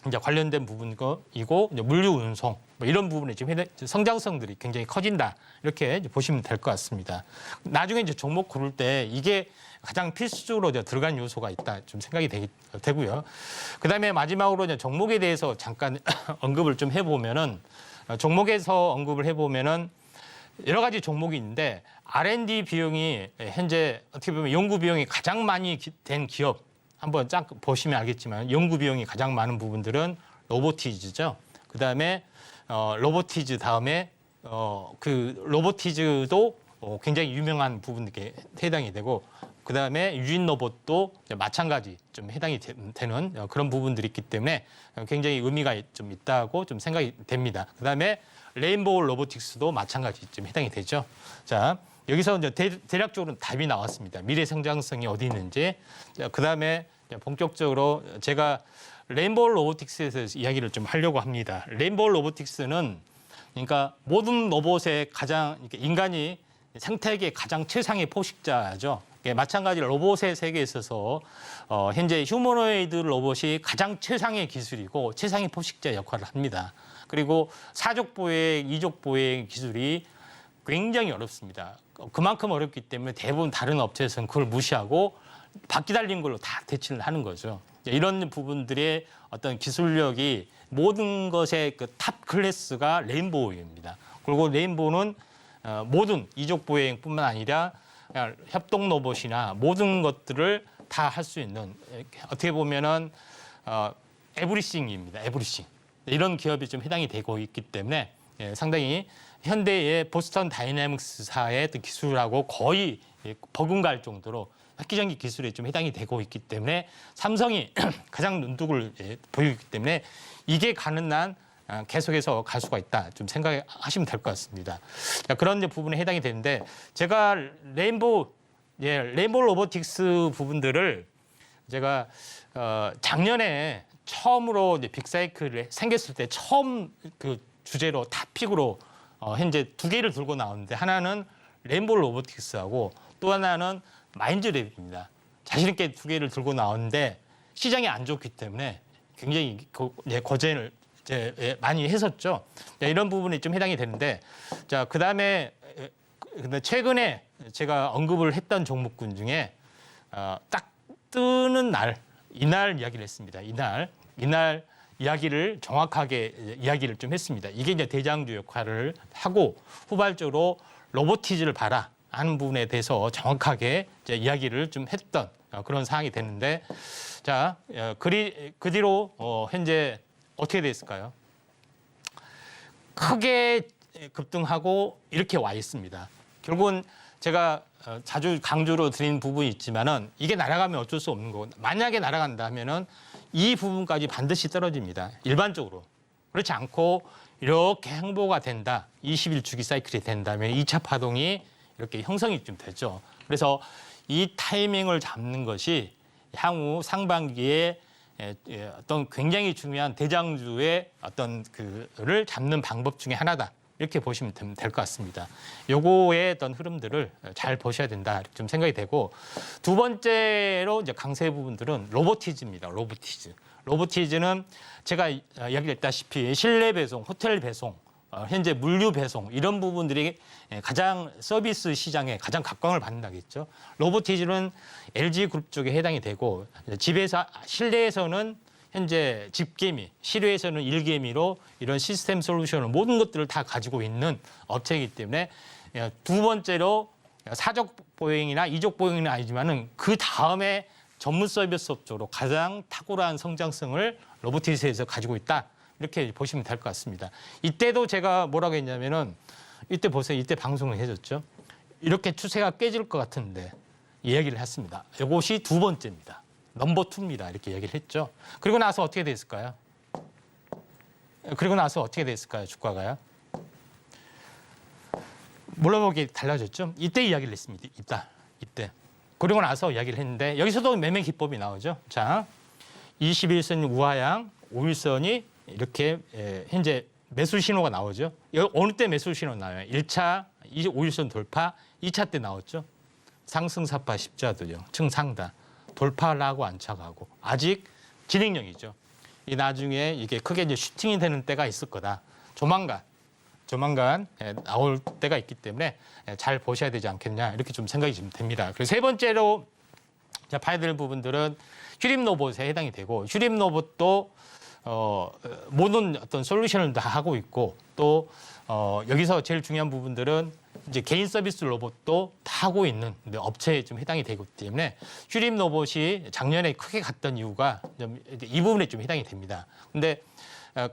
이제 관련된 부분이고 물류 운송 뭐 이런 부분에 지금 성장성들이 굉장히 커진다 이렇게 보시면 될 것 같습니다. 나중에 이제 종목 고를 때 이게 가장 필수적으로 들어간 요소가 있다 좀 생각이 되고요. 그다음에 마지막으로 이제 종목에 대해서 잠깐 언급을 좀 해보면은 종목에서 언급을 해보면은 여러 가지 종목이 있는데 R&D 비용이 현재 어떻게 보면 연구 비용이 가장 많이 된 기업 한번 쫙 보시면 알겠지만 연구 비용이 가장 많은 부분들은 로보티즈죠. 그다음에 로보티즈 다음에 그 로보티즈도 굉장히 유명한 부분들에 해당이 되고 그다음에 유진 로봇도 마찬가지 좀 해당이 되는 그런 부분들이 있기 때문에 굉장히 의미가 좀 있다고 좀 생각이 됩니다. 그다음에 레인보우 로보틱스도 마찬가지 좀 해당이 되죠. 자, 여기서 이제 대략적으로 답이 나왔습니다. 미래 성장성이 어디 있는지. 그다음에 본격적으로 제가 레인보우 로보틱스에서 이야기를 좀 하려고 합니다. 레인보우 로보틱스는 그러니까 모든 로봇의 가장 인간이 생태계의 가장 최상의 포식자죠. 마찬가지로 로봇의 세계에 있어서 현재 휴머노이드 로봇이 가장 최상의 기술이고 최상의 포식자 역할을 합니다. 그리고 사족 보행, 이족 보행 기술이 굉장히 어렵습니다. 그만큼 어렵기 때문에 대부분 다른 업체에서는 그걸 무시하고 바퀴 달린 걸로 다 대체를 하는 거죠. 이런 부분들의 어떤 기술력이 모든 것의 그 탑 클래스가 레인보우입니다. 그리고 레인보우는 모든 이족 보행뿐만 아니라 협동 로봇이나 모든 것들을 다 할 수 있는 어떻게 보면은 에브리싱입니다. 에브리싱. 이런 기업이 좀 해당이 되고 있기 때문에 상당히 현대의 보스턴 다이내믹스사의 기술하고 거의 버금갈 정도로 획기적인 기술에 좀 해당이 되고 있기 때문에 삼성이 가장 눈독을 보이기 때문에 이게 가는 한 계속해서 갈 수가 있다 좀 생각하시면 될 것 같습니다. 그런 부분에 해당이 되는데 제가 레인보우 로보틱스 부분들을 제가 작년에 처음으로 이제 빅사이클이 생겼을 때 처음 그 주제로 탑픽으로 현재 두 개를 들고 나오는데 하나는 레인보우 로보틱스하고 또 하나는 마인즈랩입니다. 자신 있게 두 개를 들고 나오는데 시장이 안 좋기 때문에 굉장히 거절을 많이 했었죠. 이런 부분이 좀 해당이 되는데 자 그다음에 근데 최근에 제가 언급을 했던 종목군 중에 딱 뜨는 날 이날 이야기를 했습니다. 이날 이야기를 정확하게 이야기를 좀 했습니다. 이게 이제 대장주 역할을 하고 후발적으로 로보티즈를 봐라 하는 부분에 대해서 정확하게 이제 이야기를 좀 했던 그런 상황이 되는데 자, 그 뒤로 현재 어떻게 됐을까요? 크게 급등하고 이렇게 와 있습니다. 결국은 제가 자주 강조로 드린 부분이 있지만은 이게 날아가면 어쩔 수 없는 거고 만약에 날아간다면은 이 부분까지 반드시 떨어집니다. 일반적으로. 그렇지 않고 이렇게 행보가 된다. 20일 주기 사이클이 된다면 2차 파동이 이렇게 형성이 좀 되죠. 그래서 이 타이밍을 잡는 것이 향후 상반기에 어떤 굉장히 중요한 대장주의 어떤 그를 잡는 방법 중에 하나다. 이렇게 보시면 될 것 같습니다. 요거의 어떤 흐름들을 잘 보셔야 된다. 이렇게 좀 생각이 되고 두 번째로 이제 강세 부분들은 로보티즈입니다. 로보티즈는 제가 이야기했다시피 실내 배송, 호텔 배송, 현재 물류 배송 이런 부분들이 가장 서비스 시장에 가장 각광을 받는다겠죠. 로보티즈는 LG 그룹 쪽에 해당이 되고 집에서 실내에서는 현재 집개미, 실외에서는 일개미로 이런 시스템 솔루션을 모든 것들을 다 가지고 있는 업체이기 때문에 두 번째로 사적 보행이나 이적 보행은 아니지만은 그 다음에 전문 서비스 업적으로 가장 탁월한 성장성을 로보티즈에서 가지고 있다. 이렇게 보시면 될 것 같습니다. 이때도 제가 뭐라고 했냐면은 이때 보세요. 이때 방송을 해줬죠. 이렇게 추세가 깨질 것 같은데 이야기를 했습니다. 이것이 두 번째입니다. 넘버 2입니다. 이렇게 얘기를 했죠. 그리고 나서 어떻게 됐을까요? 주가가요? 물러보기 달라졌죠. 이때 이야기를 했습니다. 이때. 그리고 나서 이야기를 했는데 여기서도 매매 기법이 나오죠. 자, 21선 우하향, 5일선이 이렇게 현재 매수 신호가 나오죠. 어느 때 매수 신호 나와요? 1차 5일선 돌파, 2차 때 나왔죠. 상승사파 십자도요. 층상다. 돌파를 하고 안착하고 아직 진행형이죠. 이 나중에 이게 크게 이제 슈팅이 되는 때가 있을 거다. 조만간 나올 때가 있기 때문에 잘 보셔야 되지 않겠냐 이렇게 좀 생각이 좀 됩니다. 그리고 세 번째로 봐야 될 부분들은 휴림 로봇에 해당이 되고 휴림 로봇도 모든 어떤 솔루션을 다 하고 있고 또 여기서 제일 중요한 부분들은 이제 개인 서비스 로봇도 다 하고 있는 업체에 좀 해당이 되기 때문에 휴림 로봇이 작년에 크게 갔던 이유가 이 부분에 좀 해당이 됩니다. 근데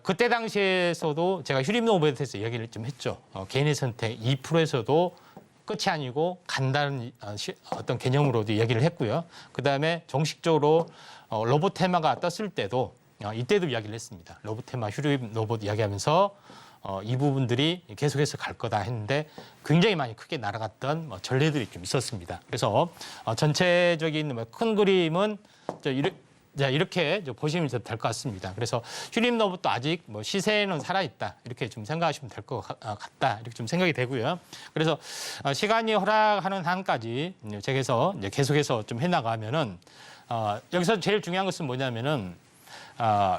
그때 당시에서도 제가 휴림 로봇에 대해서 이야기를 좀 했죠. 개인의 선택 2%에서도 끝이 아니고 간다는 어떤 개념으로도 이야기를 했고요. 그다음에 정식적으로 로봇 테마가 떴을 때도 이때도 이야기를 했습니다. 로봇 테마 휴림 로봇 이야기하면서 이 부분들이 계속해서 갈 거다 했는데 굉장히 많이 크게 날아갔던 전례들이 좀 있었습니다. 그래서 전체적인 큰 그림은 이렇게 보시면 될 것 같습니다. 그래서 휴림 로봇도 아직 시세는 살아있다 이렇게 좀 생각하시면 될 것 같다 이렇게 좀 생각이 되고요. 그래서 시간이 허락하는 한까지 제가 계속해서 좀 해나가면은 여기서 제일 중요한 것은 뭐냐면은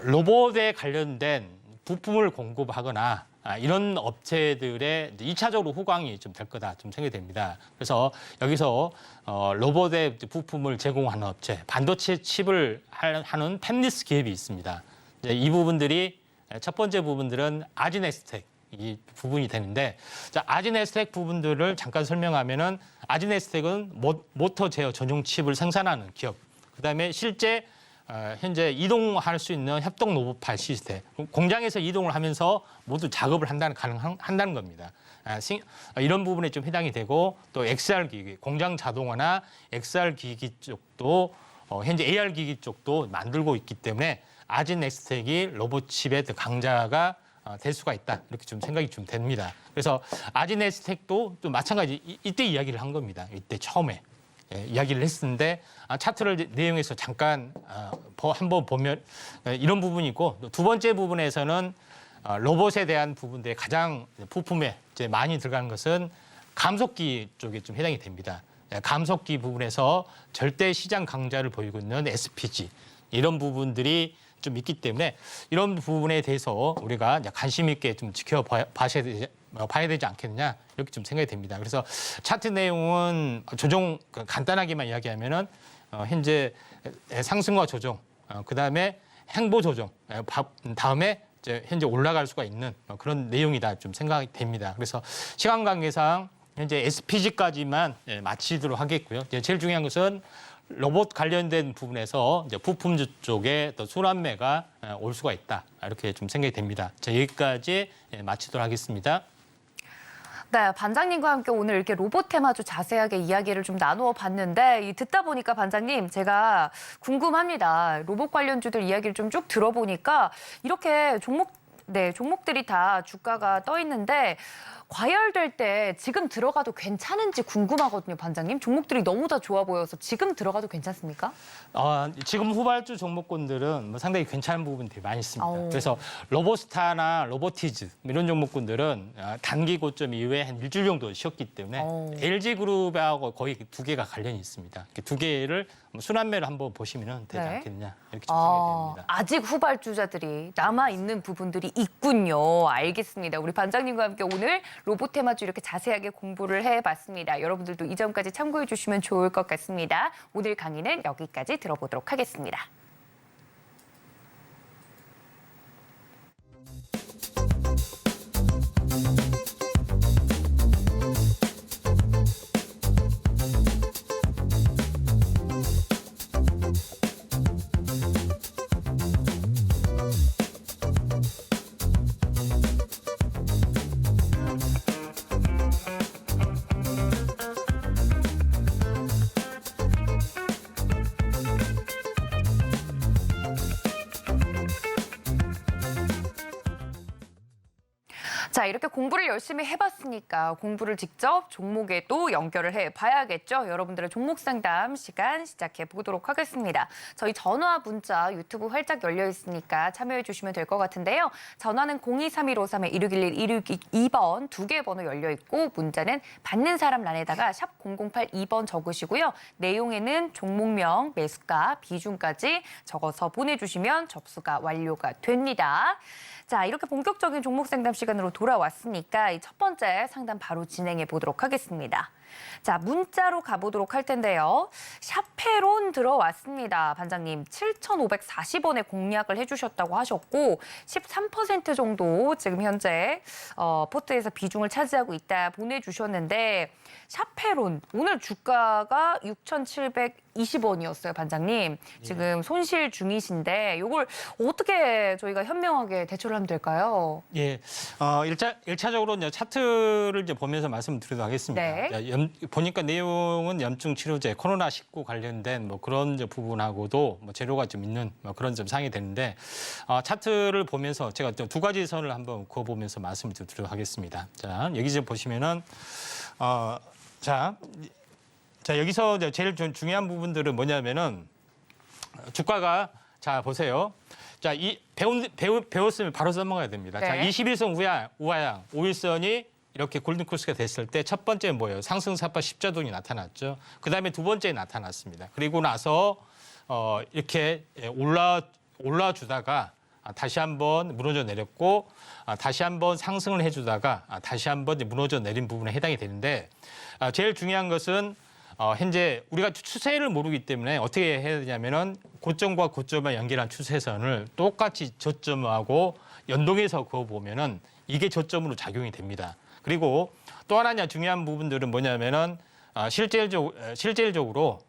로봇에 관련된 부품을 공급하거나 이런 업체들의 2차적으로 호강이 좀 될 거다 좀 생각이 됩니다. 그래서 여기서 로봇의 부품을 제공하는 업체, 반도체 칩을 하는 팹리스 기업이 있습니다. 이 부분들이 첫 번째 부분들은 아지네스텍 이 부분이 되는데 아지네스텍 부분들을 잠깐 설명하면은 아지네스텍은 모터 제어 전용 칩을 생산하는 기업. 그다음에 실제 현재 이동할 수 있는 협동 로봇팔 시스템, 공장에서 이동을 하면서 모두 작업을 한다는 겁니다. 이런 부분에 좀 해당이 되고 또 XR 기기, 공장 자동화나 XR 기기 쪽도 현재 AR 기기 쪽도 만들고 있기 때문에 아지네스텍이 로봇 칩의 강자가 될 수가 있다. 이렇게 좀 생각이 좀 됩니다. 그래서 아지네스텍도 또 마찬가지 이때 이야기를 한 겁니다. 이때 처음에. 이야기를 했었는데 차트를 내용에서 잠깐 한번 보면 이런 부분이 있고 두 번째 부분에서는 로봇에 대한 부분들에 가장 부품에 이제 많이 들어가는 것은 감속기 쪽에 좀 해당이 됩니다. 감속기 부분에서 절대 시장 강자를 보이고 있는 SPG 이런 부분들이 좀 있기 때문에 이런 부분에 대해서 우리가 관심 있게 좀 지켜봐야 되지 않겠느냐 이렇게 좀 생각이 됩니다. 그래서 차트 내용은 조정 간단하게만 이야기하면은 현재 상승과 조정, 그다음에 행보 조정, 다음에 이제 현재 올라갈 수가 있는 그런 내용이다 좀 생각이 됩니다. 그래서 시간 관계상 현재 SPG까지만 마치도록 하겠고요. 제일 중요한 것은 로봇 관련된 부분에서 이제 부품주 쪽에 또 순환매가 올 수가 있다. 이렇게 좀 생각이 됩니다. 자, 여기까지 마치도록 하겠습니다.
네, 반장님과 함께 오늘 이렇게 로봇 테마주 자세하게 이야기를 좀 나누어 봤는데 듣다 보니까 반장님 제가 궁금합니다. 로봇 관련주들 이야기를 좀 쭉 들어보니까 이렇게 종목들이 다 주가가 떠 있는데 과열될 때 지금 들어가도 괜찮은지 궁금하거든요, 반장님. 종목들이 너무 다 좋아 보여서 지금 들어가도 괜찮습니까?
지금 후발주 종목군들은 뭐 상당히 괜찮은 부분들이 많이 있습니다.
오.
그래서 로보스타나 로보티즈 이런 종목군들은 단기 고점 이후에 한 일주일 정도 쉬었기 때문에
오.
LG그룹하고 거의 두 개가 관련이 있습니다. 두 개를 순환매로 한번 보시면 되지
네.
않겠느냐 이렇게 좀 생각이 됩니다.
아직 후발주자들이 남아있는 부분들이 있군요. 알겠습니다. 우리 반장님과 함께 오늘 로봇 테마주 이렇게 자세하게 공부를 해봤습니다. 여러분들도 이 점까지 참고해 주시면 좋을 것 같습니다. 오늘 강의는 여기까지 들어보도록 하겠습니다. 자, 이렇게 공부를 열심히 해봤으니까 공부를 직접 종목에 또 연결을 해봐야겠죠. 여러분들의 종목 상담 시간 시작해 보도록 하겠습니다. 저희 전화, 문자, 유튜브 활짝 열려 있으니까 참여해 주시면 될 것 같은데요. 전화는 0231-5611-1622번 두 개 번호 열려 있고 문자는 받는 사람 란에다가 샵 0082번 적으시고요. 내용에는 종목명, 매수가, 비중까지 적어서 보내주시면 접수가 완료가 됩니다. 자, 이렇게 본격적인 종목 상담 시간으로 돌아왔으니까 이 첫 번째 상담 바로 진행해 보도록 하겠습니다. 자, 문자로 가보도록 할 텐데요. 샤페론 들어왔습니다. 반장님, 7,540원에 공략을 해주셨다고 하셨고 13% 정도 지금 현재 포트에서 비중을 차지하고 있다 보내주셨는데 샤페론, 오늘 주가가 6,720원이었어요, 반장님. 지금 손실 중이신데 이걸 어떻게 저희가 현명하게 대처를 하면 될까요?
예, 일차적으로 이제 차트를 이제 보면서 말씀드리도록 하겠습니다.
네.
자, 보니까 내용은 염증 치료제, 코로나19 관련된 뭐 그런 이제 부분하고도 뭐 재료가 좀 있는 뭐 그런 좀 상이 되는데 차트를 보면서 제가 두 가지 선을 한번 그어보면서 말씀을 드리도록 하겠습니다. 자, 여기 이제 보시면은 자, 여기서 이제 제일 중요한 부분들은 뭐냐면은 주가가 자 보세요. 자, 배웠으면 바로 써먹어야 됩니다.
네.
자, 21선 우하양 5일선이 이렇게 골든크로스가 됐을 때 첫 번째 뭐예요? 상승사파 십자동이 나타났죠. 그다음에 두 번째에 나타났습니다. 그리고 나서 이렇게 올라주다가 다시 한번 무너져 내렸고 다시 한번 상승을 해주다가 다시 한번 무너져 내린 부분에 해당이 되는데 제일 중요한 것은 현재 우리가 추세를 모르기 때문에 어떻게 해야 되냐면은 고점과 고점을 연결한 추세선을 똑같이 저점하고 연동해서 그어보면은 이게 저점으로 작용이 됩니다. 그리고 또 하나 중요한 부분들은 뭐냐면은 실질적으로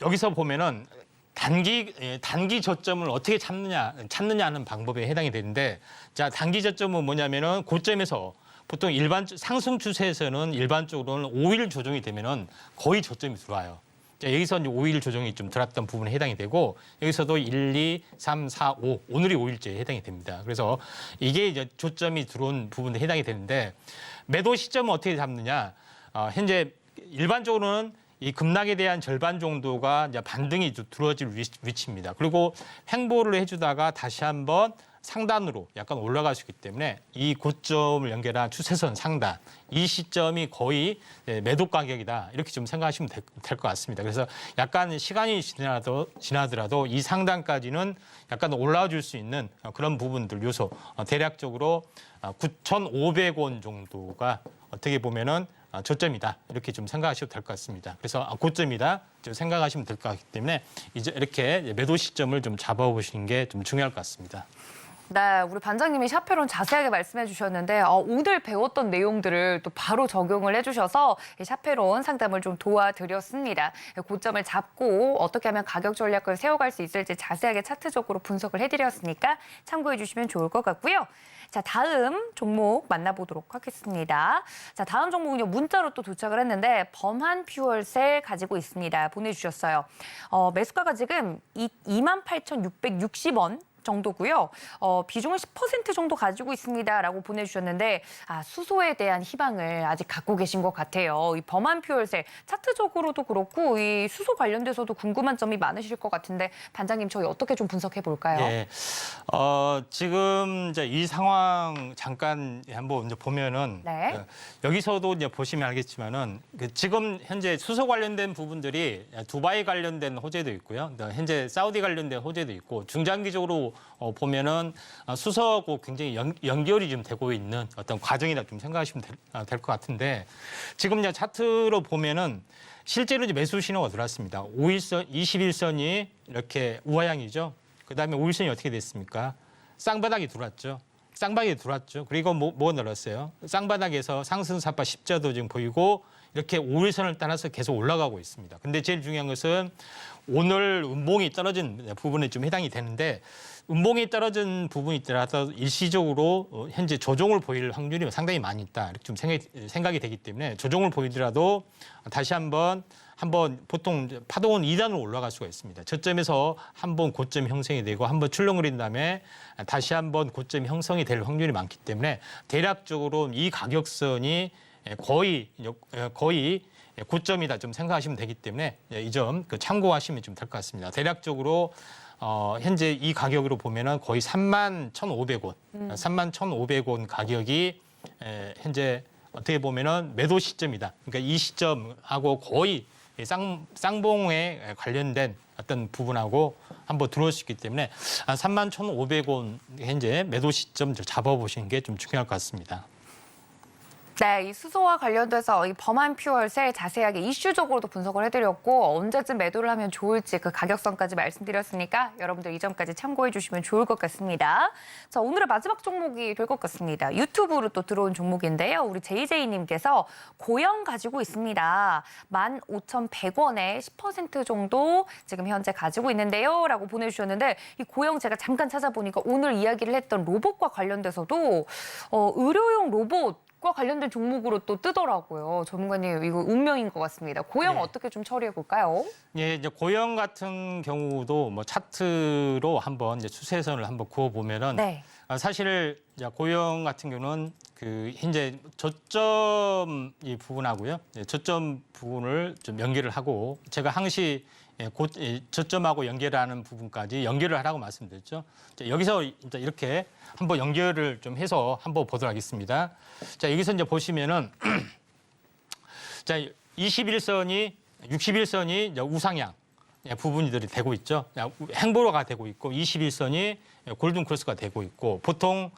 여기서 보면은 단기 저점을 어떻게 찾느냐 하는 방법에 해당이 되는데 자, 단기 저점은 뭐냐면은 고점에서 보통 상승 추세에서는 일반적으로는 5일 조정이 되면은 거의 저점이 들어와요. 자, 여기서 이제 5일 조정이 좀 들었던 부분에 해당이 되고 여기서도 1, 2, 3, 4, 5 오늘이 5일째에 해당이 됩니다. 그래서 이게 이제 저점이 들어온 부분에 해당이 되는데 매도 시점은 어떻게 잡느냐? 현재 일반적으로는 이 급락에 대한 절반 정도가 이제 반등이 들어질 위치입니다. 그리고 횡보를 해주다가 다시 한번 상단으로 약간 올라갈 수 있기 때문에 이 고점을 연결한 추세선 상단 이 시점이 거의 매도 가격이다 이렇게 좀 생각하시면 될 것 같습니다. 그래서 약간 시간이 지나더라도 이 상단까지는 약간 올라와 줄 수 있는 그런 부분들 요소 대략적으로 9,500원 정도가 어떻게 보면은 저점이다 이렇게 좀 생각하셔도 될 것 같습니다. 그래서 고점이다 좀 생각하시면 될 것 같기 때문에 이제 이렇게 매도 시점을 좀 잡아보시는 게 좀 중요할 것 같습니다.
네, 우리 반장님이 샤페론 자세하게 말씀해 주셨는데 오늘 배웠던 내용들을 또 바로 적용을 해주셔서 이 샤페론 상담을 좀 도와드렸습니다. 고점을 잡고 어떻게 하면 가격 전략을 세워갈 수 있을지 자세하게 차트적으로 분석을 해드렸으니까 참고해 주시면 좋을 것 같고요. 자, 다음 종목 만나보도록 하겠습니다. 자, 다음 종목은요, 문자로 또 도착을 했는데 범한 퓨얼셀 가지고 있습니다. 보내주셨어요. 매수가가 지금 28,660원. 정도고요. 비중은 10% 정도 가지고 있습니다라고 보내주셨는데 수소에 대한 희망을 아직 갖고 계신 것 같아요. 이 범한 퓨얼셀 차트적으로도 그렇고 이 수소 관련돼서도 궁금한 점이 많으실 것 같은데 반장님 저희 어떻게 좀 분석해 볼까요?
예. 지금 이제 이 상황 잠깐 한번 이제 보면은
네.
여기서도 이제 보시면 알겠지만은 지금 현재 수소 관련된 부분들이 두바이 관련된 호재도 있고요. 현재 사우디 관련된 호재도 있고 중장기적으로 보면은 수소하고 굉장히 연결이 좀 되고 있는 어떤 과정이라 좀 생각하시면 될 것 같은데 지금 이제 차트로 보면은 실제로 이제 매수 신호가 들어왔습니다. 5일선, 21선이 이렇게 우하향이죠. 그다음에 5일선이 어떻게 됐습니까? 쌍바닥이 들어왔죠. 쌍바닥이 들어왔죠. 그리고 뭐가 늘었어요? 쌍바닥에서 상승사파 십자도 지금 보이고 이렇게 5일선을 따라서 계속 올라가고 있습니다. 근데 제일 중요한 것은 오늘 음봉이 떨어진 부분에 좀 해당이 되는데 음봉이 떨어진 부분이 있더라도 일시적으로 현재 조정을 보일 확률이 상당히 많이 있다. 이렇게 좀 생각이 되기 때문에 조정을 보이더라도 다시 한번 보통 파동은 2단으로 올라갈 수가 있습니다. 저점에서 한번 고점 형성이 되고 한번 출렁거린 다음에 다시 한번 고점 형성이 될 확률이 많기 때문에 대략적으로 이 가격선이 거의 고점이다 좀 생각하시면 되기 때문에 이 점 참고하시면 좀 될 것 같습니다. 대략적으로 현재 이 가격으로 보면은 거의 31,500원, 31,500원 가격이 현재 어떻게 보면은 매도 시점이다. 그러니까 이 시점하고 거의 쌍봉에 관련된 어떤 부분하고 한번 들어올 수 있기 때문에 31,500원 현재 매도 시점 잡아보시는 게 좀 중요할 것 같습니다.
네, 이 수소와 관련돼서 이 범한 퓨얼셀 자세하게 이슈적으로도 분석을 해드렸고 언제쯤 매도를 하면 좋을지 그 가격선까지 말씀드렸으니까 여러분들 이 점까지 참고해 주시면 좋을 것 같습니다. 자, 오늘의 마지막 종목이 될 것 같습니다. 유튜브로 또 들어온 종목인데요. 우리 JJ님께서 고영 가지고 있습니다. 15,100원에 10% 정도 지금 현재 가지고 있는데요. 라고 보내주셨는데 이 고영 제가 잠깐 찾아보니까 오늘 이야기를 했던 로봇과 관련돼서도 의료용 로봇 과 관련된 종목으로 또 뜨더라고요. 전문가님, 이거 운명인 것 같습니다. 고영
네.
어떻게 좀 처리해 볼까요?
예, 이제 고영 같은 경우도 뭐 차트로 한번 이제 추세선을 한번 그어 보면은
네.
사실 이제 고영 같은 경우는 그 현재 저점 이 부분하고요, 저점 부분을 좀 연결을 하고 제가 항시 저점하고 연결하는 부분까지 연결을 하라고 말씀드렸죠. 여기서 이제 이렇게 한번 연결을 좀 해서 한번 보도록 하겠습니다. 자, 여기서 이제 보시면은 자, 21선이 61선이 이제 우상향 부분들이 되고 있죠. 행보로가 되고 있고 21선이 골든 크로스가 되고 있고 보통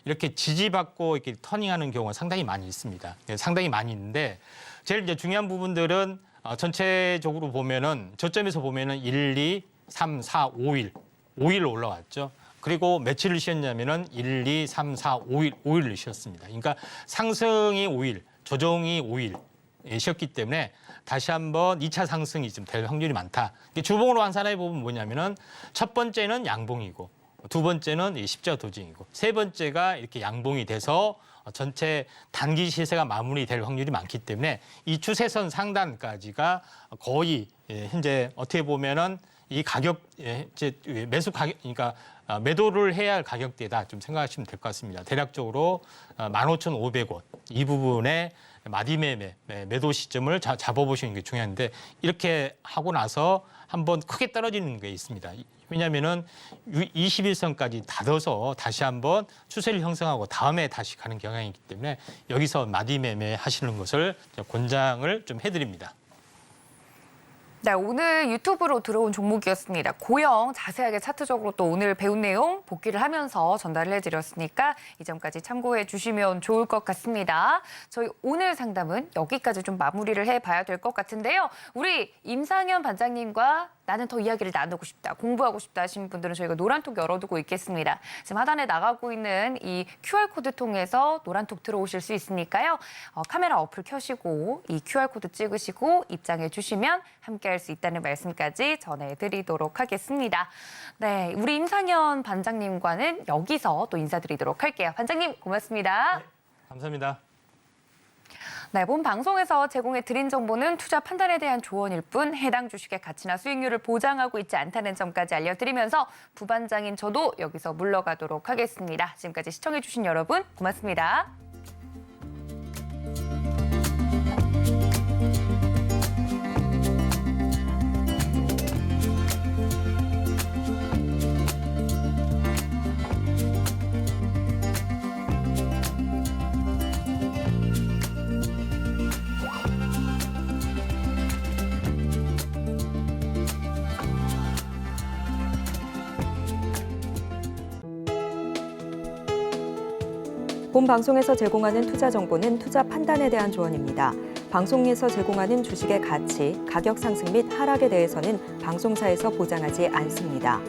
이렇게 지지받고 이렇게 터닝하는 경우가 상당히 많이 있습니다. 상당히 많이 있는데 제일 이제 중요한 부분들은 전체적으로 보면은 저점에서 보면은 1, 2, 3, 4, 5일 올라왔죠. 그리고 며칠을 쉬었냐면은 1, 2, 3, 4, 5일을 쉬었습니다. 그러니까 상승이 5일, 조정이 5일 쉬었기 때문에 다시 한번 2차 상승이 좀 될 확률이 많다. 주봉으로 환산해 보면 뭐냐면은 첫 번째는 양봉이고 두 번째는 십자 도징이고 세 번째가 이렇게 양봉이 돼서 전체 단기 시세가 마무리될 확률이 많기 때문에 이 추세선 상단까지가 거의 현재 어떻게 보면은 이 가격 이제 매수 가격 그러니까 매도를 해야 할 가격대다 좀 생각하시면 될 것 같습니다. 대략적으로 15,500원 이 부분에 마디매매 매도 시점을 잡아보시는 게 중요한데 이렇게 하고 나서 한번 크게 떨어지는 게 있습니다. 왜냐하면은 21선까지 닫아서 다시 한번 추세를 형성하고 다음에 다시 가는 경향이 있기 때문에 여기서 마디매매 하시는 것을 권장을 좀 해드립니다.
네, 오늘 유튜브로 들어온 종목이었습니다. 고영 자세하게 차트적으로 또 오늘 배운 내용 복기를 하면서 전달을 해드렸으니까 이 점까지 참고해 주시면 좋을 것 같습니다. 저희 오늘 상담은 여기까지 좀 마무리를 해봐야 될 것 같은데요. 우리 임상현 반장님과 나는 더 이야기를 나누고 싶다, 공부하고 싶다 하시는 분들은 저희가 노란톡 열어두고 있겠습니다. 지금 하단에 나가고 있는 이 QR코드 통해서 노란톡 들어오실 수 있으니까요. 카메라 어플 켜시고 이 QR코드 찍으시고 입장해 주시면 함께할 수 있다는 말씀까지 전해드리도록 하겠습니다. 네, 우리 임상현 반장님과는 여기서 또 인사드리도록 할게요. 반장님 고맙습니다.
감사합니다.
네, 본 방송에서 제공해드린 정보는 투자 판단에 대한 조언일 뿐 해당 주식의 가치나 수익률을 보장하고 있지 않다는 점까지 알려드리면서 부반장인 저도 여기서 물러가도록 하겠습니다. 지금까지 시청해주신 여러분 고맙습니다.
본 방송에서 제공하는 투자 정보는 투자 판단에 대한 조언입니다. 방송에서 제공하는 주식의 가치, 가격 상승 및 하락에 대해서는 방송사에서 보장하지 않습니다.